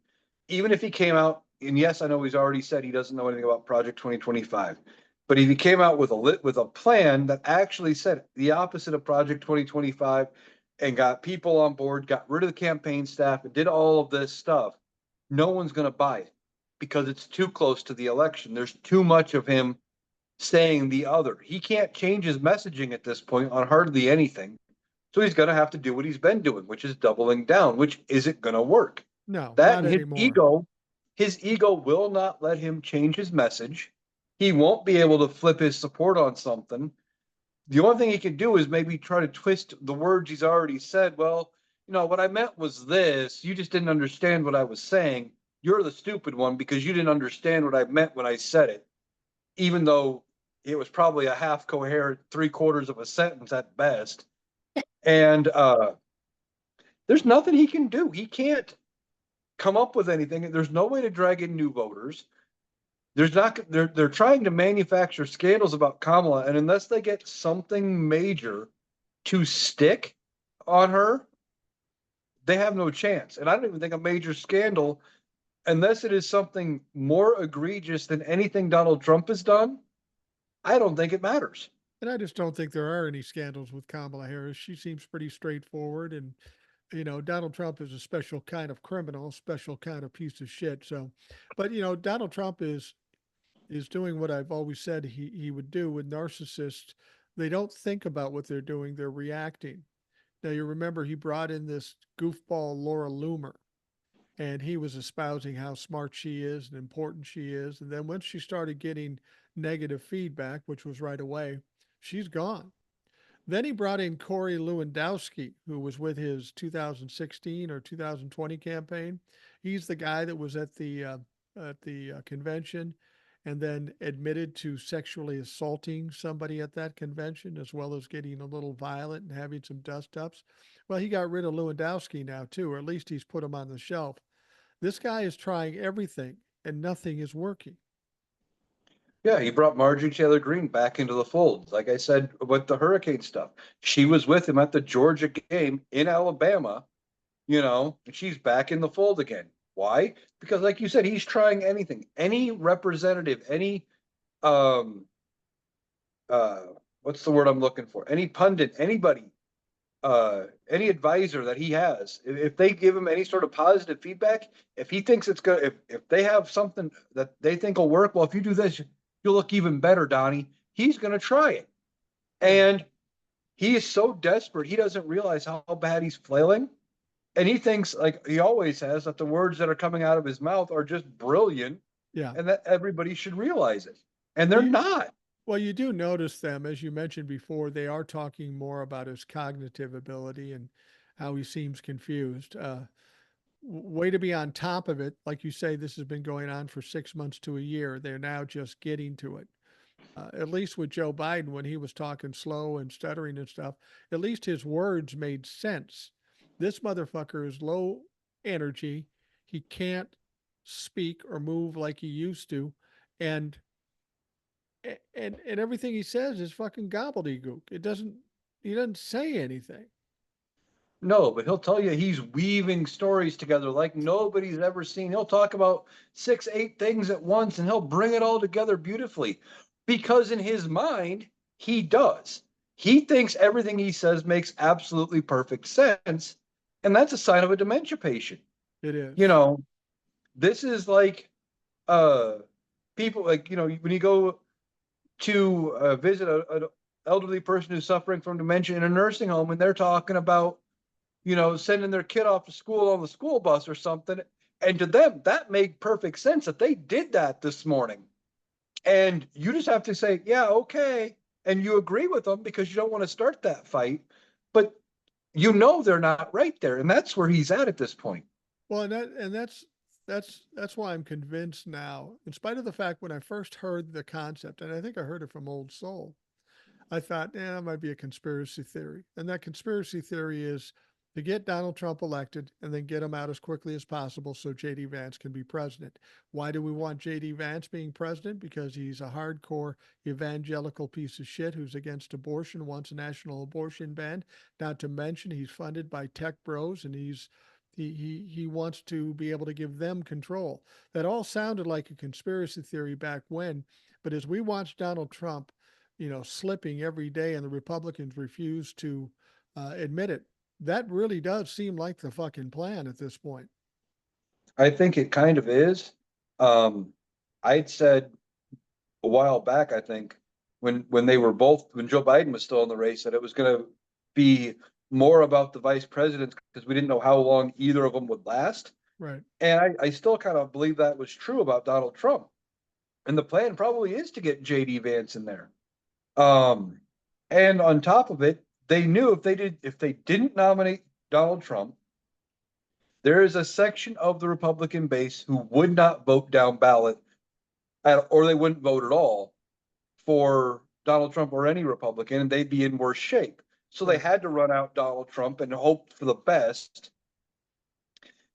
even if he came out, and yes, I know he's already said he doesn't know anything about Project 2025, but if he came out with a plan that actually said the opposite of Project 2025 and got people on board, got rid of the campaign staff, and did all of this stuff, no one's going to buy it because it's too close to the election. There's too much of him saying the other. He can't change his messaging at this point on hardly anything. So he's going to have to do what he's been doing, which is doubling down, which isn't going to work. No, That not and anymore. his ego will not let him change his message. He won't be able to flip his support on something. The only thing he can do is maybe try to twist the words he's already said. Well, what I meant was this. You just didn't understand what I was saying. You're the stupid one because you didn't understand what I meant when I said it, even though it was probably a half coherent, three-quarters of a sentence at best. And there's nothing he can do. He can't come up with anything. There's no way to drag in new voters. There's not. They're trying to manufacture scandals about Kamala, and unless they get something major to stick on her, they have no chance. And I don't even think a major scandal, unless it is something more egregious than anything Donald Trump has done, I don't think it matters. And I just don't think there are any scandals with Kamala Harris. She seems pretty straightforward. And, Donald Trump is a special kind of criminal, special kind of piece of shit. So, but, Donald Trump is doing what I've always said he would do with narcissists. They don't think about what they're doing, they're reacting. Now, you remember he brought in this goofball Laura Loomer, and he was espousing how smart she is and important she is. And then once she started getting negative feedback, which was right away, she's gone. Then he brought in Corey Lewandowski, who was with his 2016 or 2020 campaign. He's the guy that was at the convention and then admitted to sexually assaulting somebody at that convention, as well as getting a little violent and having some dust ups. Well, he got rid of Lewandowski now, too, or at least he's put him on the shelf. This guy is trying everything and nothing is working. Yeah, he brought Marjorie Taylor Greene back into the fold. Like I said with the hurricane stuff, she was with him at the Georgia game in Alabama, and she's back in the fold again. Why? Because, like you said, he's trying anything, any representative, any um what's the word I'm looking for? Any pundit, anybody, any advisor that he has, if they give him any sort of positive feedback, if he thinks it's good, if they have something that they think will work, well, if you do this, you'll look even better, Donnie. He's going to try it. And he is so desperate, he doesn't realize how bad he's flailing. And he thinks, like he always has, that the words that are coming out of his mouth are just brilliant Yeah. and that everybody should realize it. And they're Well, not. Well, you do notice them, as you mentioned before, they are talking more about his cognitive ability. And how he seems confused. Way to be on top of it. Like you say, this has been going on for 6 months to a year. They're now just getting to it. At least with Joe Biden, when he was talking slow and stuttering and stuff, at least his words made sense. This motherfucker is low energy. He can't speak or move like he used to. And and everything he says is fucking gobbledygook. He doesn't say anything. No, but he'll tell you he's weaving stories together like nobody's ever seen. He'll talk about 6, 8 things at once and he'll bring it all together beautifully because in his mind, he does. He thinks everything he says makes absolutely perfect sense. And that's a sign of a dementia patient. It You is. know, this is like uh people like, when you go to visit an elderly person who's suffering from dementia in a nursing home and they're talking about sending their kid off to school on the school bus or something. And to them, that made perfect sense that they did that this morning. And you just have to say, yeah, okay. And you agree with them because you don't want to start that fight. But they're not right there. And that's where he's at this point. Well, that's why I'm convinced now, in spite of the fact when I first heard the concept, and I think I heard it from Old Soul, I thought, that might be a conspiracy theory. And that conspiracy theory is to get Donald Trump elected and then get him out as quickly as possible so JD Vance can be president. Why do we want JD Vance being president? Because he's a hardcore evangelical piece of shit who's against abortion, wants a national abortion ban. Not to mention he's funded by tech bros and he wants to be able to give them control. That all sounded like a conspiracy theory back when, but as we watch Donald Trump, slipping every day, and the Republicans refuse to admit it. That really does seem like the fucking plan at this point. I think it kind of is. I'd said a while back, I think, when when Joe Biden was still in the race, that it was going to be more about the vice presidents because we didn't know how long either of them would last. Right. And I still kind of believe that was true about Donald Trump. And the plan probably is to get JD Vance in there. Um, and on top of it, they knew if they didn't nominate Donald Trump, there is a section of the Republican base who would not vote down ballot or they wouldn't vote at all for Donald Trump or any Republican, and they'd be in worse shape. So they Right. had to run out Donald Trump and hope for the best.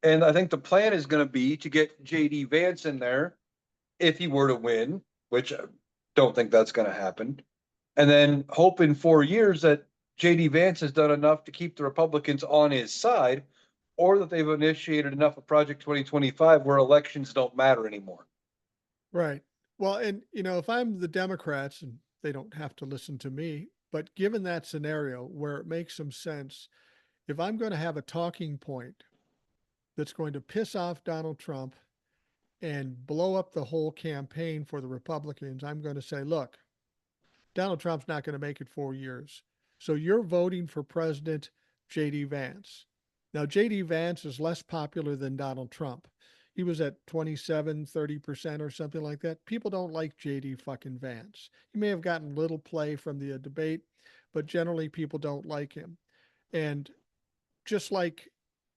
And I think the plan is going to be to get JD Vance in there if he were to win, which I don't think that's going to happen. And then hope in 4 years that JD Vance has done enough to keep the Republicans on his side, or that they've initiated enough of Project 2025 where elections don't matter anymore. Right. Well, and if I'm the Democrats, and they don't have to listen to me, but given that scenario where it makes some sense, if I'm going to have a talking point that's going to piss off Donald Trump and blow up the whole campaign for the Republicans, I'm going to say, look, Donald Trump's not going to make it 4 years. So you're voting for President J.D. Vance. Now, J.D. Vance is less popular than Donald Trump. He was at 27, 30% or something like that. People don't like J.D. fucking Vance. He may have gotten little play from the debate, but generally people don't like him. And just like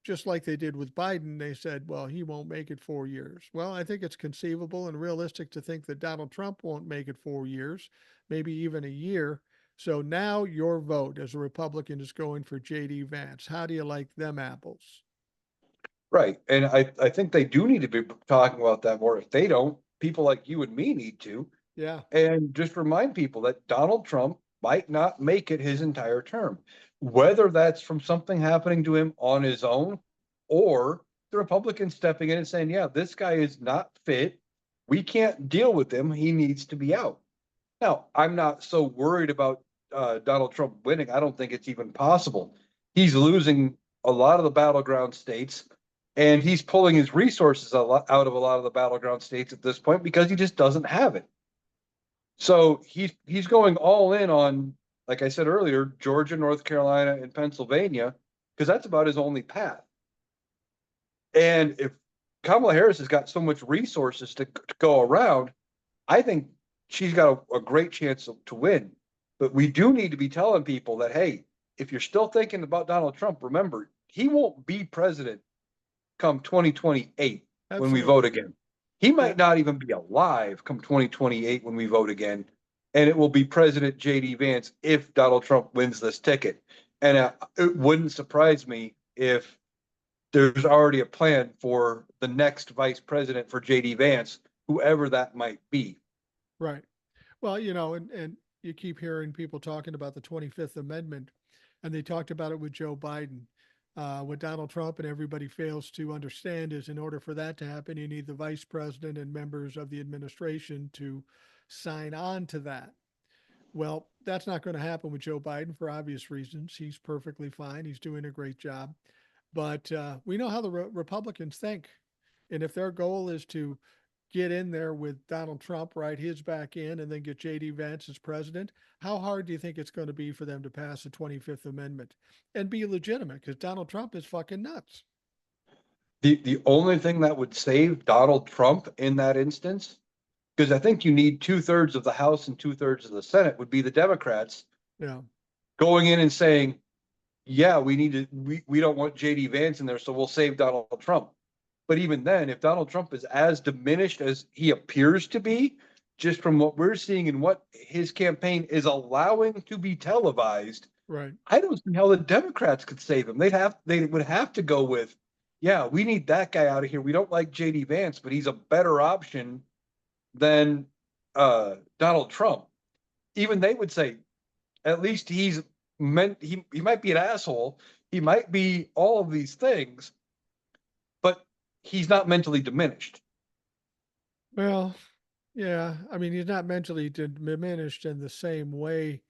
just like they did with Biden, they said, well, he won't make it 4 years. Well, I think it's conceivable and realistic to think that Donald Trump won't make it 4 years, maybe even a year. So now your vote as a Republican is going for J.D. Vance. How do you like them apples? Right. And I think they do need to be talking about that more. If they don't, people like you and me need to. Yeah. And just remind people that Donald Trump might not make it his entire term, whether that's from something happening to him on his own or the Republicans stepping in and saying, yeah, this guy is not fit. We can't deal with him. He needs to be out. Now, I'm not so worried about Donald Trump winning. I don't think it's even possible. He's losing a lot of the battleground states, and he's pulling his resources out of a lot of the battleground states at this point because he just doesn't have it. So he's going all in on, like I said earlier, Georgia, North Carolina, and Pennsylvania, because that's about his only path. And if Kamala Harris has got so much resources to go around, I think she's got a great chance to win. But we do need to be telling people that, hey, if you're still thinking about Donald Trump, remember, he won't be president come 2028 when we vote Absolutely. again. He Yeah. might not even be alive come 2028 when we vote again. And it will be President J.D. Vance if Donald Trump wins this ticket. And it wouldn't surprise me if there's already a plan for the next vice president for J.D. Vance, whoever that might be. Right. Well, and you keep hearing people talking about the 25th Amendment, and they talked about it with Joe Biden. What Donald Trump and everybody fails to understand is in order for that to happen, you need the vice president and members of the administration to sign on to that. Well, that's not going to happen with Joe Biden for obvious reasons. He's perfectly fine. He's doing a great job. But we know how the Republicans think. And if their goal is to get in there with Donald Trump, right, his back in, and then get J.D. Vance as president, how hard do you think it's going to be for them to pass the 25th Amendment and be legitimate? Because Donald Trump is fucking nuts. The only thing that would save Donald Trump in that instance, because I think you need 2/3 of the House and 2/3 of the Senate, would be the Democrats Yeah. going in and saying, yeah, we don't want JD Vance in there, so we'll save Donald Trump. But even then, if Donald Trump is as diminished as he appears to be, just from what we're seeing and what his campaign is allowing to be televised, Right. I don't see how the Democrats could save him. They would have to go with, yeah, we need that guy out of here. We don't like JD Vance, but he's a better option than Donald Trump. Even they would say, at least he might be an asshole. He might be all of these things, but he's not mentally diminished. Well, yeah. I mean, he's not mentally diminished in the same way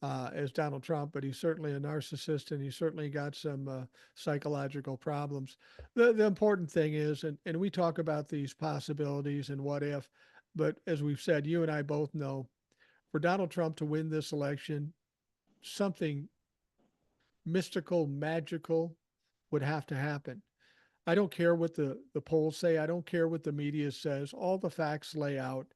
as Donald Trump, but he's certainly a narcissist and he's certainly got some psychological problems. The important thing is, and we talk about these possibilities and what if, but as we've said, you and I both know for Donald Trump to win this election, something mystical, magical would have to happen. I don't care what the polls say. I don't care what the media says. All the facts lay out.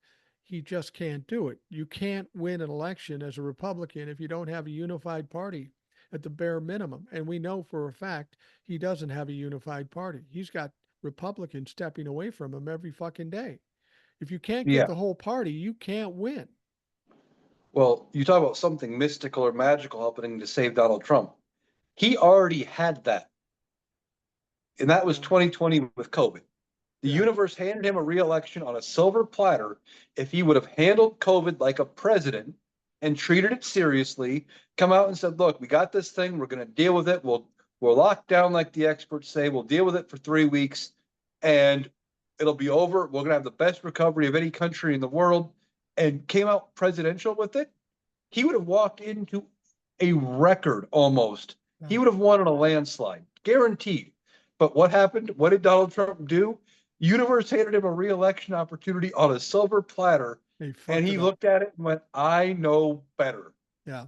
He just can't do it. You can't win an election as a Republican if you don't have a unified party at the bare minimum. And we know for a fact he doesn't have a unified party. He's got Republicans stepping away from him every fucking day. If you can't get Yeah. the whole party, you can't win. Well, you talk about something mystical or magical happening to save Donald Trump. He already had that, and that was Yeah. 2020 with COVID. The Yeah. universe handed him a reelection on a silver platter if he would have handled COVID like a president and treated it seriously, come out and said, look, we got this thing, we're going to deal with it. We'll lock down like the experts say, we'll deal with it for 3 weeks and it'll be over. We're going to have the best recovery of any country in the world, and came out presidential with it. He would have walked into a record almost. Yeah. He would have won in a landslide, guaranteed. But what happened? What did Donald Trump do? Universe handed him a reelection opportunity on a silver platter, He and fucked he it up. looked at it and went, I know better. Yeah.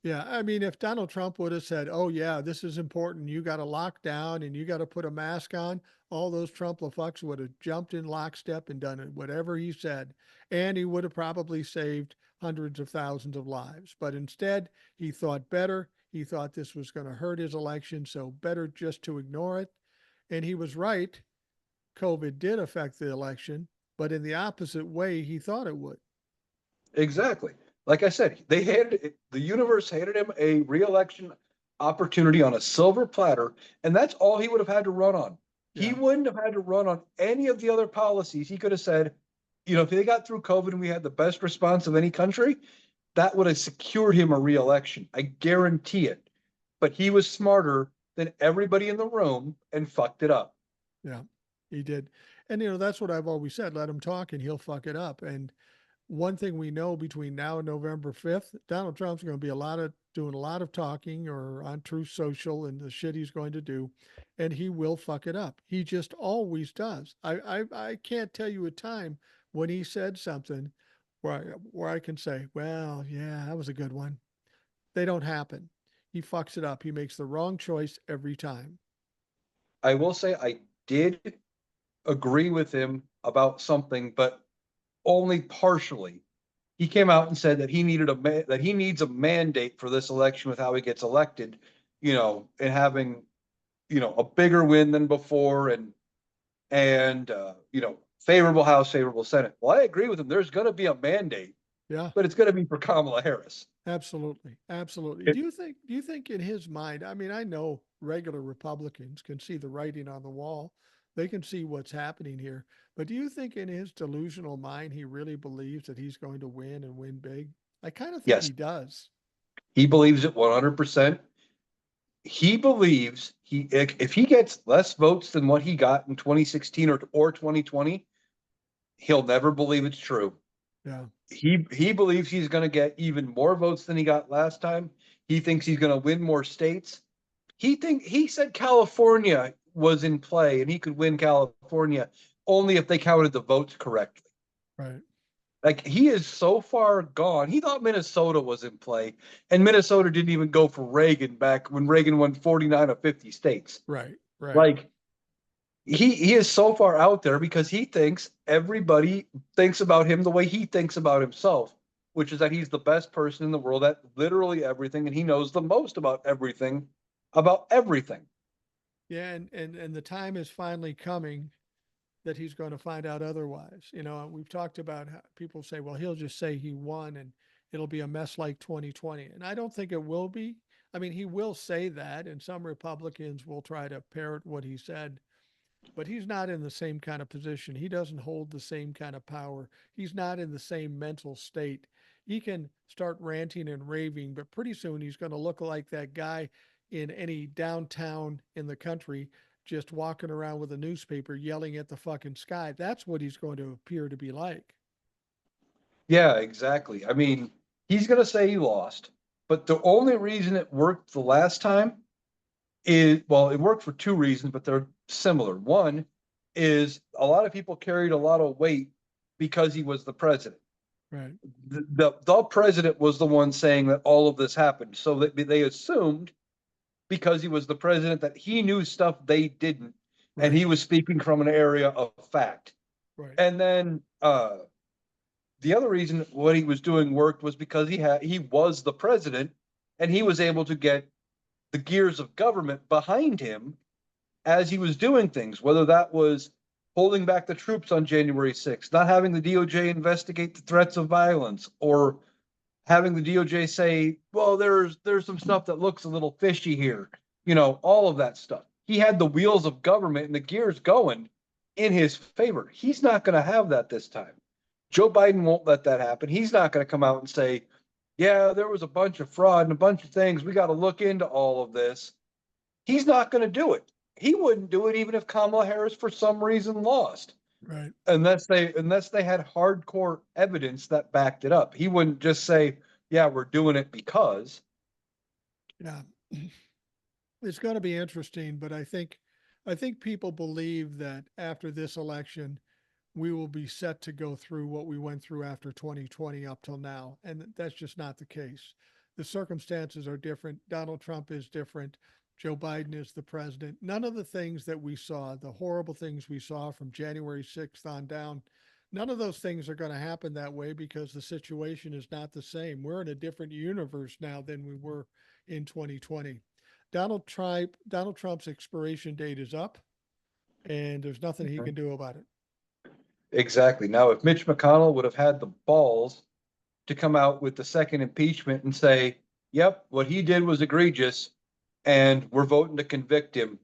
Yeah, I mean, if Donald Trump would have said, "Oh yeah, this is important. You got to lock down and you got to put a mask on," all those Trump fucks would have jumped in lockstep and done it, whatever he said, and he would have probably saved hundreds of thousands of lives. But instead, he thought better. He thought this was going to hurt his election, so better just to ignore it. And he was right. COVID did affect the election, but in the opposite way he thought it would. Exactly. Like I said, the universe handed him a reelection opportunity on a silver platter, and that's all he would have had to run on. He Yeah. wouldn't have had to run on any of the other policies. He could have said, if they got through COVID and we had the best response of any country, that would have secured him a reelection. I guarantee it. But he was smarter than everybody in the room and fucked it up. Yeah, he did. And that's what I've always said. Let him talk and he'll fuck it up. And one thing we know between now and November 5th, Donald Trump's going to be doing a lot of talking or on Truth Social and the shit he's going to do, and he will fuck it up. He just always does. I can't tell you a time when he said something where I can say, well, yeah, that was a good one. They don't happen. He fucks it up. He makes the wrong choice every time. I will say I did agree with him about something, but only partially. He came out and said that he needs a mandate for this election with how he gets elected, and having, a bigger win than before and favorable House, favorable Senate. Well, I agree with him. There's going to be a mandate, Yeah, but it's going to be for Kamala Harris. absolutely. Absolutely. It, Do you think in his mind, I mean, I know regular Republicans can see the writing on the wall. They can see what's happening here. But do you think in his delusional mind he really believes that he's going to win and win big? I kind of think yes, he does. he believes it 100%. He believes if he gets less votes than what he got in 2016 or 2020, he'll never believe it's true. Yeah. He believes he's going to get even more votes than he got last time. He thinks he's going to win more states. He said California was in play and he could win California only if they counted the votes correctly. Right. Like he is so far gone. He thought Minnesota was in play, and Minnesota didn't even go for Reagan back when Reagan won 49 of 50 states. Right. Right. Like he is so far out there because he thinks everybody thinks about him the way he thinks about himself, which is that he's the best person in the world at literally everything, and he knows the most about everything, about everything. Yeah. And the time is finally coming that he's going to find out otherwise. You know, we've talked about how people say, well, he'll just say he won and it'll be a mess like 2020. And I don't think it will be. I mean, he will say that, and some Republicans will try to parrot what he said, but he's not in the same kind of position. He doesn't hold the same kind of power. He's not in the same mental state. He can start ranting and raving, but pretty soon he's going to look like that guy in any downtown in the country just walking around with a newspaper yelling at the fucking sky. That's what he's going to appear to be like. Yeah, exactly. I mean, he's going to say he lost, but the only reason it worked the last time is, well, it worked for two reasons, but they're similar. One is a lot of people carried a lot of weight because he was the president. Right. The president was the one saying that all of this happened. So that they assumed because he was the president that he knew stuff they didn't, and Right. he was speaking from an area of fact. Right. And then the other reason what he was doing worked was because he was the president and he was able to get the gears of government behind him as he was doing things, whether that was holding back the troops on January 6th, not having the DOJ investigate the threats of violence, or having the DOJ say, well, there's some stuff that looks a little fishy here, all of that stuff. He had the wheels of government and the gears going in his favor. He's not going to have that this time. Joe Biden won't let that happen. He's not going to come out and say, yeah, there was a bunch of fraud and a bunch of things. We got to look into all of this. He's not going to do it. He wouldn't do it even if Kamala Harris for some reason lost, Right. unless they had hardcore evidence that backed it up. He wouldn't just say, "Yeah, we're doing it because." Yeah. It's going to be interesting, but I think people believe that after this election, we will be set to go through what we went through after 2020 up till now. And that's just not the case. The circumstances are different. Donald Trump is different. Joe Biden is the president. None of the things that we saw, the horrible things we saw from January 6th on down, none of those things are going to happen that way because the situation is not the same. We're in a different universe now than we were in 2020. Donald Trump's expiration date is up, and there's nothing he can do about it. Exactly. Now, if Mitch McConnell would have had the balls to come out with the second impeachment and say, "Yep, what he did was egregious, and we're voting to convict him,"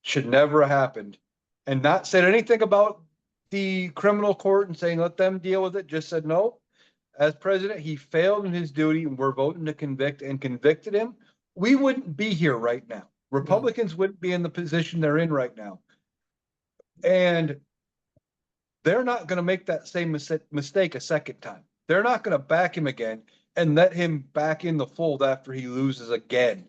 should never have happened, and not said anything about the criminal court and saying let them deal with it. Just said no. As president, he failed in his duty, and we're voting to convict and convicted him. We wouldn't be here right now. No, Republicans wouldn't be in the position they're in right now. And they're not going to make that same mistake a second time. They're not going to back him again and let him back in the fold after he loses again.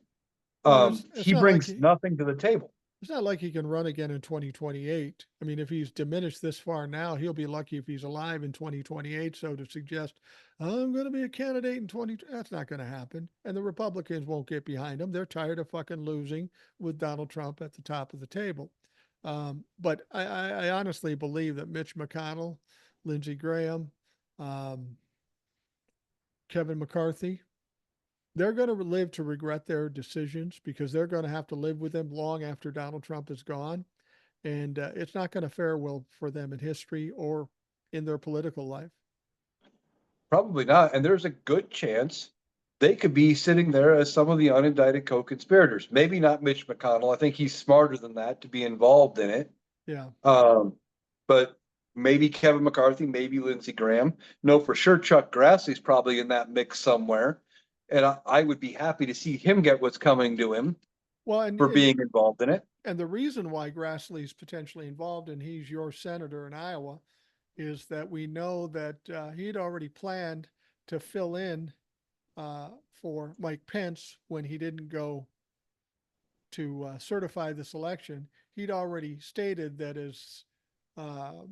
well, He brings nothing to the table. it's not like he can run again in 2028. I mean, if he's diminished this far now, he'll be lucky if he's alive in 2028. So to suggest I'm going to be a candidate in 20, that's not going to happen. And the Republicans won't get behind him. They're tired of fucking losing with Donald Trump at the top of the table. But I honestly believe that Mitch McConnell, Lindsey Graham, um, Kevin McCarthy, they're going to live to regret their decisions because they're going to have to live with them long after Donald Trump is gone. And it's not going to fare well for them in history or in their political life. Probably not. And there's a good chance they could be sitting there as some of the unindicted co-conspirators. Maybe not Mitch McConnell. I think he's smarter than that to be involved in it. Yeah. But maybe Kevin McCarthy, maybe Lindsey Graham. No, for sure, Chuck Grassley's probably in that mix somewhere. And I would be happy to see him get what's coming to him Well, for being involved in it. and the reason why Grassley's potentially involved and he's your senator in Iowa is that we know that he'd already planned to fill in for Mike Pence when he didn't go to certify this election. He'd already stated that um,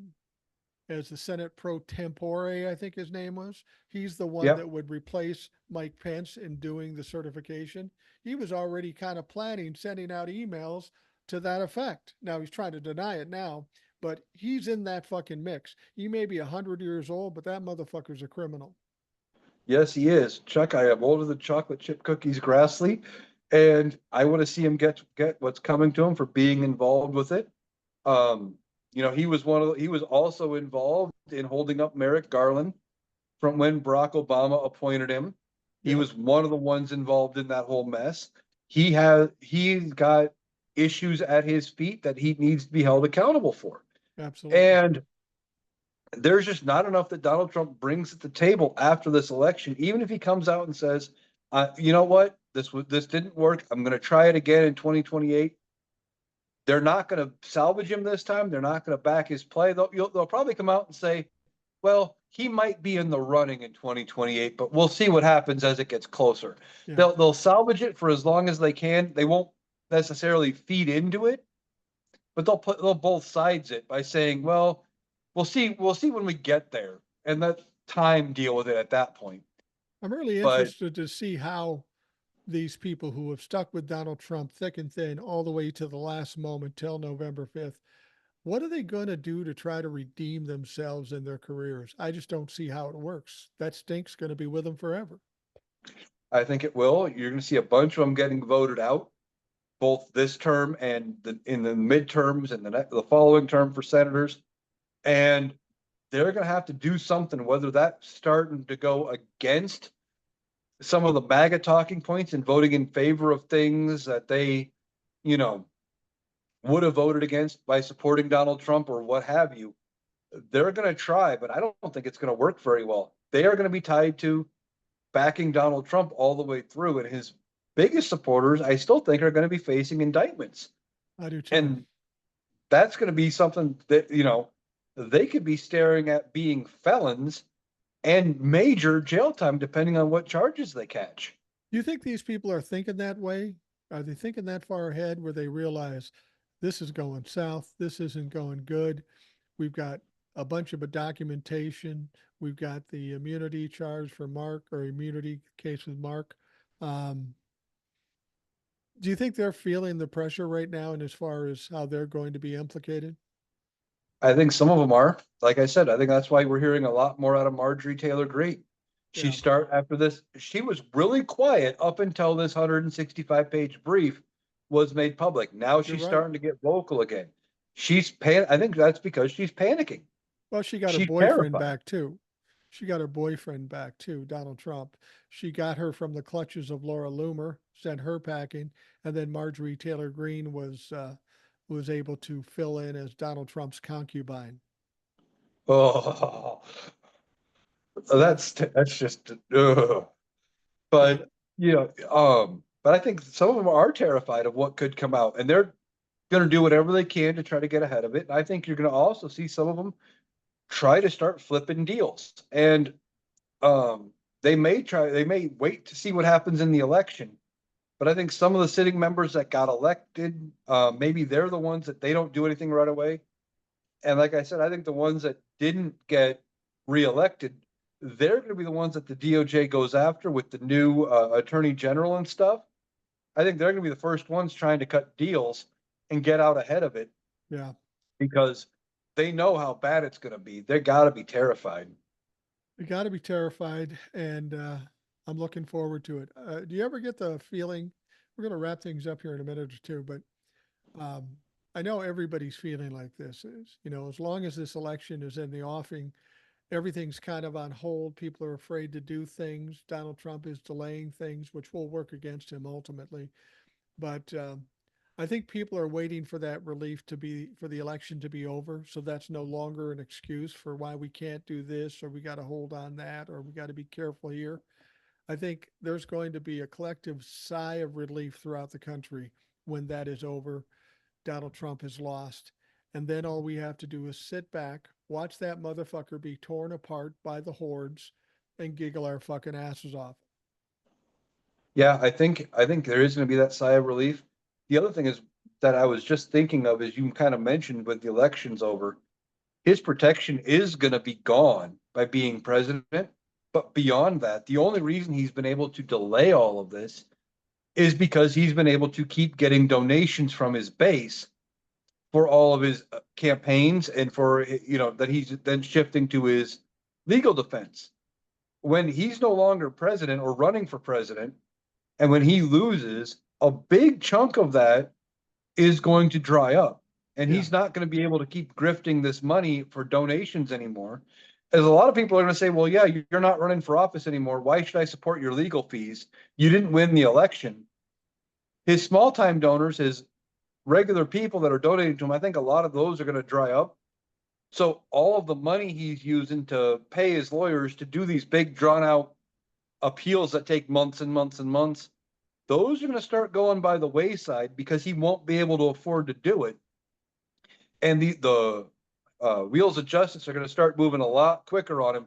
as the Senate pro tempore, I think his name was, he's the one Yep. that would replace Mike Pence in doing the certification. He was already kind of planning sending out emails to that effect. Now he's trying to deny it now, but he's in that fucking mix. He may be 100 years old, but that motherfucker's a criminal. Yes, he is. Chuck, I am older than chocolate chip cookies Grassley, and I want to see him get what's coming to him for being involved with it. He was he was also involved in holding up Merrick Garland from when Barack Obama appointed him. He Yep. was one of the ones involved in that whole mess. He's got issues at his feet that he needs to be held accountable for. Absolutely. And there's just not enough that Donald Trump brings at the table after this election, even if he comes out and says, you know what, this didn't work. I'm going to try it again in 2028. They're not going to salvage him this time. They're not going to back his play. They'll probably come out and say, well, he might be in the running in 2028, but we'll see what happens as it gets closer. Yeah. They'll salvage it for as long as they can. They won't necessarily feed into it, but they'll both sides it by saying, well, we'll see when we get there, and let time deal with it at that point. I'm really But interested to see how these people who have stuck with Donald Trump thick and thin all the way to the last moment till November 5th, what are they going to do to try to redeem themselves in their careers? I just don't see how it works. That stink's going to be with them forever. I think it will. You're going to see a bunch of them getting voted out, both this term and in the midterms and the following term for senators. And they're going to have to do something, whether that's starting to go against some of the MAGA talking points and voting in favor of things that they, would have voted against by supporting Donald Trump or what have you. They're going to try, but I don't think it's going to work very well. They are going to be tied to backing Donald Trump all the way through, and his biggest supporters, I still think, are going to be facing indictments. I do too. And that's going to be something that, they could be staring at being felons and major jail time, depending on what charges they catch. Do you think these people are thinking that way? Are they thinking that far ahead where they realize this is going south? This isn't going good. We've got a bunch of documentation. We've got the immunity charge for Mark, or immunity case with Mark. Do you think they're feeling the pressure right now, and as far as how they're going to be implicated? I think some of them are. Like I said, I think that's why we're hearing a lot more out of Marjorie Taylor Greene. Yeah. After this, she was really quiet up until this 165-page brief was made public. Now she's starting to get vocal again. I think that's because she's panicking. Well, she got her She's boyfriend terrified. back too. She got her boyfriend back too, Donald Trump. She got her from the clutches of Laura Loomer, sent her packing, and then Marjorie Taylor Greene was able to fill in as Donald Trump's concubine. Oh, that's just, but but I think some of them are terrified of what could come out, and they're going to do whatever they can to try to get ahead of it. And I think you're going to also see some of them try to start flipping deals, and they may wait to see what happens in the election. But I think some of the sitting members that got elected, maybe they're the ones that they don't do anything right away. And like I said, I think the ones that didn't get reelected, they're going to be the ones that the DOJ goes after with the new attorney general and stuff. I think they're going to be the first ones trying to cut deals and get out ahead of it. Yeah. Because they know how bad it's going to be. They got to be terrified. They got to be terrified. And I'm looking forward to it. Do you ever get the feeling, we're going to wrap things up here in a minute or two, but um, I know everybody's feeling like this is, as long as this election is in the offing, everything's kind of on hold. People are afraid to do things. Donald Trump is delaying things, which will work against him ultimately. But I think people are waiting for that relief for the election to be over. So that's no longer an excuse for why we can't do this, or we got to hold on that, or we got to be careful here. I think there's going to be a collective sigh of relief throughout the country when that is over. Donald Trump has lost. And then all we have to do is sit back, watch that motherfucker be torn apart by the hordes, and giggle our fucking asses off. Yeah, I think there is going to be that sigh of relief. The other thing is that I was just thinking of, as you kind of mentioned, with the elections over, his protection is going to be gone by being president. But beyond that, the only reason he's been able to delay all of this is because he's been able to keep getting donations from his base for all of his campaigns, and for, that he's then shifting to his legal defense. When he's no longer president or running for president, and when he loses, a big chunk of that is going to dry up. And Yeah, he's not going to be able to keep grifting this money for donations anymore. As a lot of people are going to say, well, yeah, you're not running for office anymore. Why should I support your legal fees? You didn't win the election. His small time donors, his regular people that are donating to him, I think a lot of those are going to dry up. So all of the money he's using to pay his lawyers to do these big drawn out appeals that take months and months and months, those are going to start going by the wayside because he won't be able to afford to do it. And the wheels of justice are going to start moving a lot quicker on him,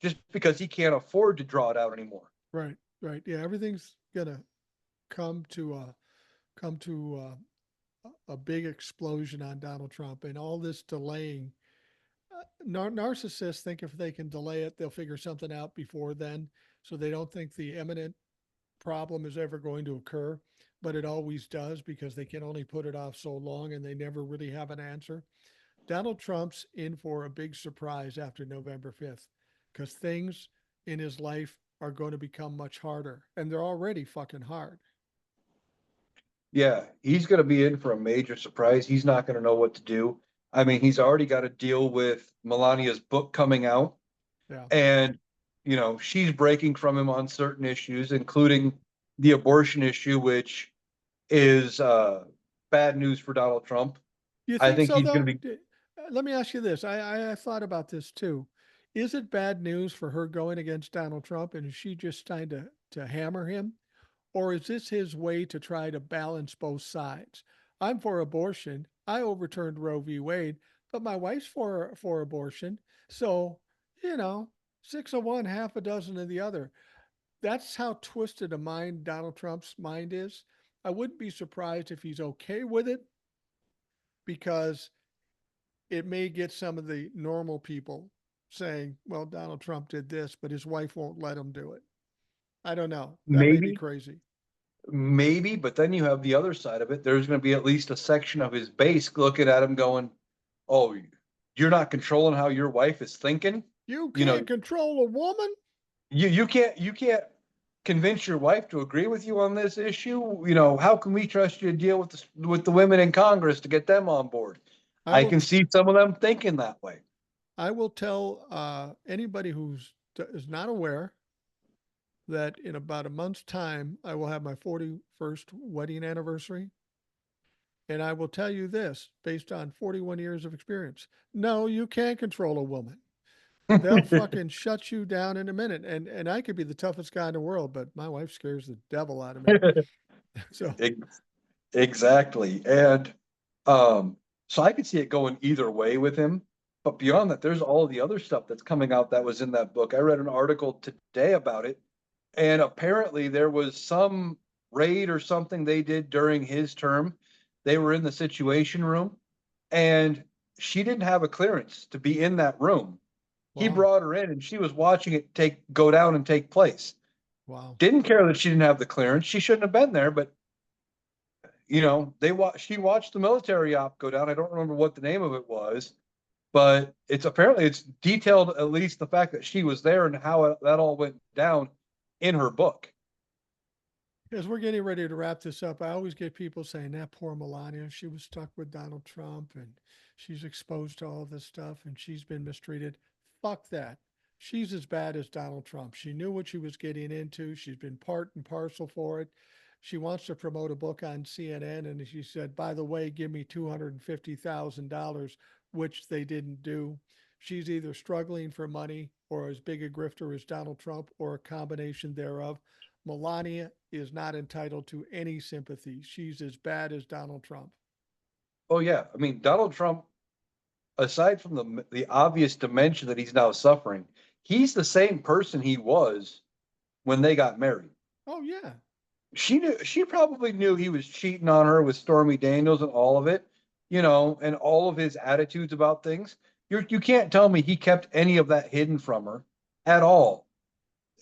just because he can't afford to draw it out anymore. right, right. Yeah, everything's gonna come to come to a big explosion on Donald Trump, and all this delaying. Narcissists think if they can delay it, they'll figure something out before then, so they don't think the imminent problem is ever going to occur. But it always does because they can only put it off so long, and they never really have an answer. Donald Trump's in for a big surprise after November 5th because things in his life are going to become much harder, and they're already fucking hard. Yeah, he's going to be in for a major surprise. He's not going to know what to do. I mean, he's already got to deal with Melania's book coming out, Yeah. and she's breaking from him on certain issues, including the abortion issue, which is bad news for Donald Trump. You I think think so, he's going though? to be. Let me ask you this. I thought about this too. Is it bad news for her going against Donald Trump, and is she just trying to hammer him? Or is this his way to try to balance both sides? I'm for abortion. I overturned Roe v. Wade, but my wife's for abortion. So, you know, six of one, half a dozen of the other. That's how twisted a mind Donald Trump's mind is. I wouldn't be surprised if he's okay with it because it may get some of the normal people saying, well, Donald Trump did this, but his wife won't let him do it. I don't know. That may be Maybe, crazy. maybe, but then you have the other side of it. There's going to be at least a section of his base looking at him going, "Oh, you're not controlling how your wife is thinking. You You know, can't control a woman. you can't convince your wife to agree with you on this issue. How can we trust you to deal with the women in Congress to get them on board?" I I will can see some of them thinking that way. I will tell anybody who's is not aware that in about a month's time I will have my 41st wedding anniversary, and I will tell you this based on 41 years of experience. No, you can't control a woman. They'll fucking shut you down in a minute. And I could be the toughest guy in the world, but my wife scares the devil out of me. So Exactly. And um, so I could see it going either way with him. But beyond that, there's all the other stuff that's coming out that was in that book. I read an article today about it, and apparently there was some raid or something they did during his term. They were in the Situation Room, and she didn't have a clearance to be in that room. He wow. brought her in, and she was watching it go down and take place. Wow. Didn't care that she didn't have the clearance. She shouldn't have been there, but she watched the military op go down. I don't remember what the name of it was, but it's detailed, at least the fact that she was there and how that all went down. in her book. As we're getting ready to wrap this up, I always get people saying that poor Melania, she was stuck with Donald Trump and she's exposed to all this stuff and she's been mistreated. Fuck that. She's as bad as Donald Trump. She knew what she was getting into. She's been part and parcel for it. She wants to promote a book on CNN, and she said, by the way, give me $250,000, which they didn't do. She's either struggling for money or as big a grifter as Donald Trump or a combination thereof. Melania is not entitled to any sympathy. She's as bad as Donald Trump. Oh yeah, I mean Donald Trump, aside from the obvious dementia that he's now suffering, he's the same person he was when they got married. Oh, yeah. She probably knew he was cheating on her with Stormy Daniels and all of it, and all of his attitudes about things. You can't tell me he kept any of that hidden from her at all.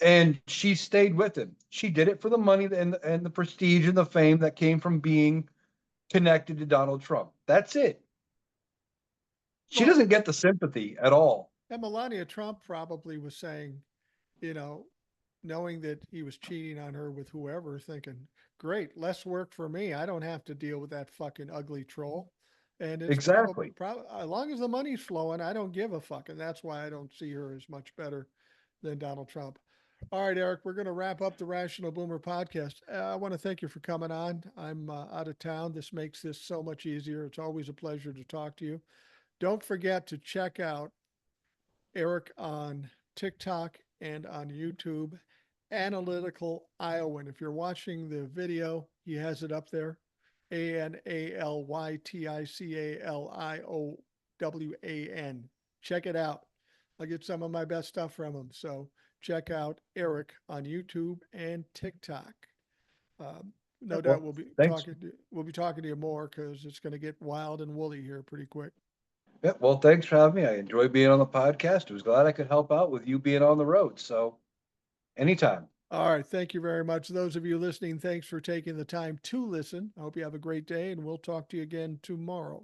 And she stayed with him. She did it for the money and the prestige and the fame that came from being connected to Donald Trump. That's it. She Well, doesn't get the sympathy at all. and Melania Trump probably was saying, you know, knowing that he was cheating on her with whoever, thinking, great, less work for me. I don't have to deal with that fucking ugly troll. And it's probably, Exactly. as long as the money's flowing, I don't give a fuck. And that's why I don't see her as much better than Donald Trump. All right, Eric, we're going to wrap up the Rational Boomer podcast. I want to thank you for coming on. I'm out of town. This makes this so much easier. It's always a pleasure to talk to you. Don't forget to check out Eric on TikTok and on YouTube. Analytical Iowan. If you're watching the video, he has it up there. ANALYTICALIOWAN. Check it out. I get some of my best stuff from him. So check out Eric on YouTube and TikTok. No doubt Well, thanks. we'll be talking to you more because it's going to get wild and woolly here pretty quick. Yeah, well, thanks for having me. I enjoyed being on the podcast. I was glad I could help out with you being on the road. So anytime. All right. Thank you very much. Those of you listening, thanks for taking the time to listen. I hope you have a great day, and we'll talk to you again tomorrow.